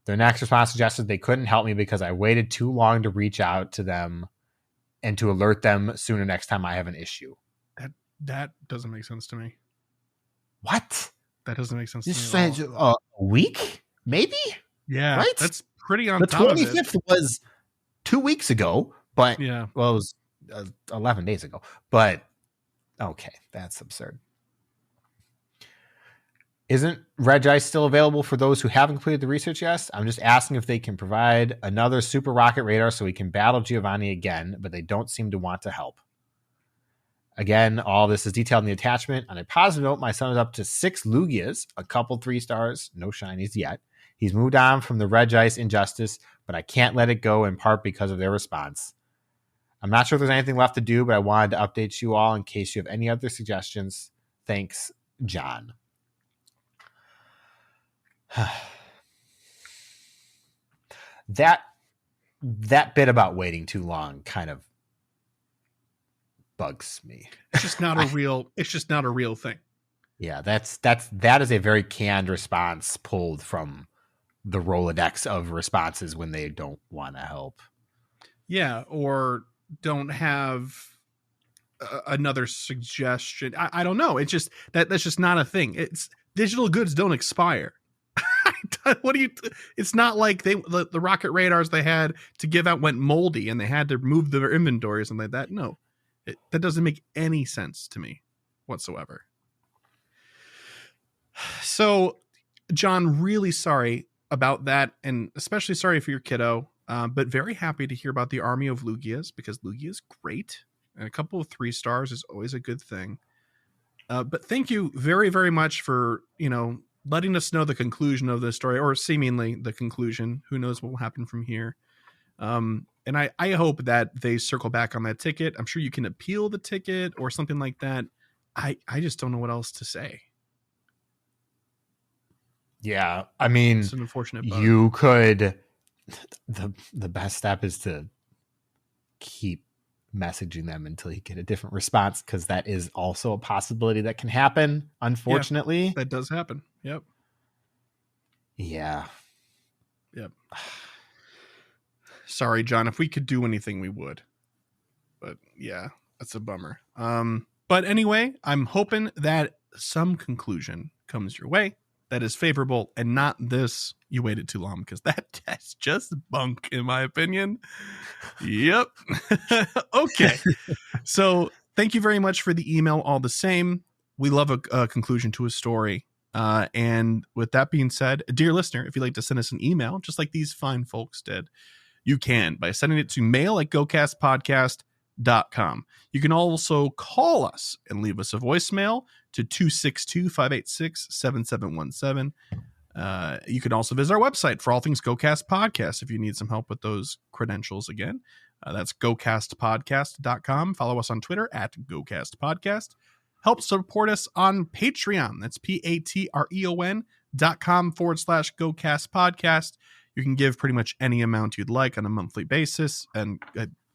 Their next response suggested they couldn't help me because I waited too long to reach out to them and to alert them sooner next time I have an issue. That doesn't make sense to me. What? That doesn't make sense This to me at all. A week? Maybe? Yeah, right? That's pretty on the top of it. The 25th was 2 weeks ago, but yeah, well, it was 11 days ago. But okay, that's absurd. Isn't Regice still available for those who haven't completed the research yet? I'm just asking if they can provide another Super Rocket Radar so we can battle Giovanni again, but they don't seem to want to help. Again, all this is detailed in the attachment. On a positive note, my son is up to 6 Lugias, a couple 3 stars, no shinies yet. He's moved on from the Regice injustice, but I can't let it go in part because of their response. I'm not sure if there's anything left to do, but I wanted to update you all in case you have any other suggestions. Thanks, John. That bit about waiting too long kind of bugs me. It's just not a real thing. Yeah, that is a very canned response pulled from the Rolodex of responses when they don't want to help. Yeah, or don't have another suggestion. I don't know. It's just that's just not a thing. It's digital goods don't expire. What do you? It's not like the rocket radars they had to give out went moldy and they had to move their inventory or something like that. No, that doesn't make any sense to me whatsoever. So, John, really sorry about that, and especially sorry for your kiddo. But very happy to hear about the army of Lugias because Lugia is great, and a couple of 3 stars is always a good thing. But thank you very, very much for letting us know the conclusion of this story, or seemingly the conclusion. Who knows what will happen from here? And I hope that they circle back on that ticket. I'm sure you can appeal the ticket or something like that. I just don't know what else to say. Yeah, I mean, it's an unfortunate bug. You could. The best step is to keep messaging them until you get a different response, because that is also a possibility that can happen. Unfortunately, that does happen. Yep. Yeah. Yep. Sorry, John. If we could do anything, we would. But yeah, that's a bummer. But anyway, I'm hoping that some conclusion comes your way that is favorable and not this. You waited too long, because that's just bunk, in my opinion. Yep. Okay. So thank you very much for the email. All the same, we love a conclusion to a story. And with that being said, dear listener, if you'd like to send us an email, just like these fine folks did, you can by sending it to mail@GOCastpodcast gocast.com. You can also call us and leave us a voicemail to 262-586-7717. You can also visit our website for all things GoCast Podcast if you need some help with those credentials again. That's gocastpodcast.com. Follow us on Twitter at GoCast Podcast. Help support us on Patreon. That's patreon.com/GoCast Podcast. You can give pretty much any amount you'd like on a monthly basis and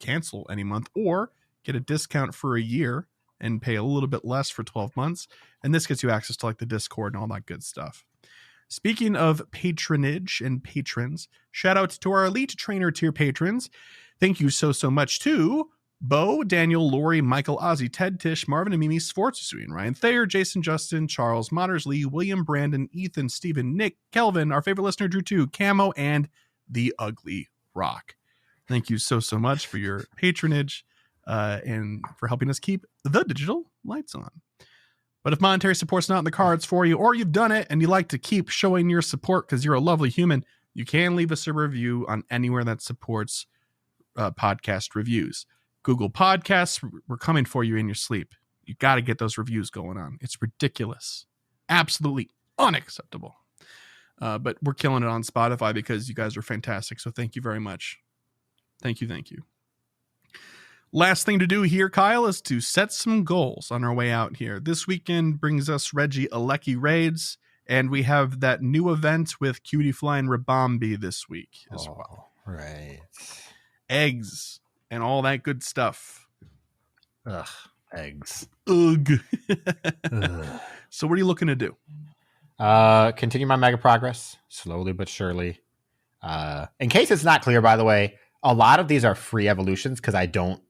cancel any month, or get a discount for a year and pay a little bit less for 12 months. And this gets you access to like the Discord and all that good stuff. Speaking of patronage and patrons, shout out to our Elite Trainer tier patrons. Thank you so much to Bo, Daniel, Lori, Michael, Ozzy, Ted, Tish, Marvin, and Mimi, Sfortsuin, Ryan Thayer, Jason, Justin, Charles, Motters, Lee, William, Brandon, Ethan, Stephen, Nick, Kelvin, our favorite listener, Drew 2, Camo, and The Ugly Rock. Thank you so much for your patronage and for helping us keep the digital lights on. But if monetary support's not in the cards for you, or you've done it and you like to keep showing your support because you're a lovely human, you can leave us a review on anywhere that supports podcast reviews. Google Podcasts, we're coming for you in your sleep. You got to get those reviews going on. It's ridiculous. Absolutely unacceptable. But we're killing it on Spotify because you guys are fantastic. So thank you very much. Thank you. Last thing to do here, Kyle, is to set some goals on our way out here. This weekend brings us Regieleki raids, and we have that new event with Cutie Fly and Rabambi this week as well. Right. Eggs and all that good stuff. Ugh, eggs. Ugh. So what are you looking to do? Continue my mega progress, slowly but surely. In case it's not clear, by the way, a lot of these are free evolutions because I don't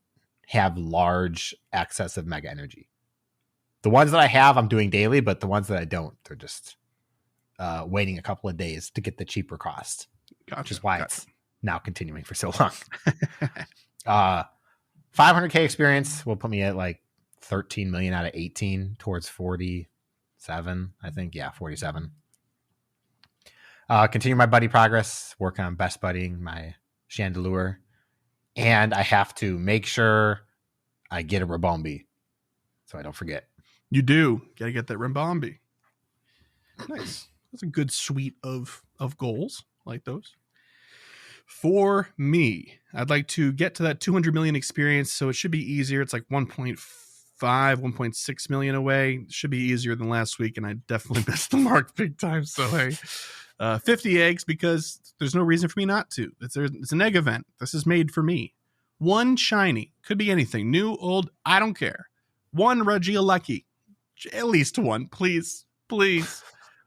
have large excess of mega energy. The ones that I have, I'm doing daily, but the ones that I don't, they're just waiting a couple of days to get the cheaper cost. Gotcha. Which is why it's now continuing for so long. 500k experience will put me at like 13 million out of 18 towards 47, I think. Yeah, 47. Continue my buddy progress, work on best buddying my Chandelure, and I have to make sure I get a Rabombi so I don't forget. You do. Gotta get that Rabombi. Nice. That's a good suite of goals like those. For me, I'd like to get to that 200 million experience, so it should be easier. It's like 1.5, 1.6 million away. It should be easier than last week, and I definitely missed the mark big time. So, hey, 50 eggs because there's no reason for me not to. It's an egg event. This is made for me. One shiny. Could be anything. New, old, I don't care. One Regieleki. At least one, please.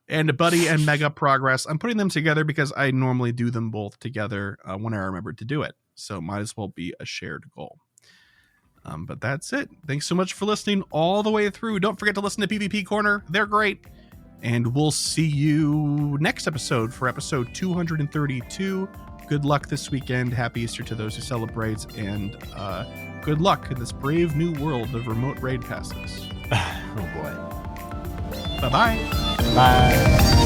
And a buddy and mega progress. I'm putting them together because I normally do them both together when I remember to do it. So might as well be a shared goal. But that's it. Thanks so much for listening all the way through. Don't forget to listen to PvP Corner. They're great. And we'll see you next episode for episode 232. Good luck this weekend. Happy Easter to those who celebrate. And good luck in this brave new world of remote raid passes. Oh boy. Bye-bye. Bye.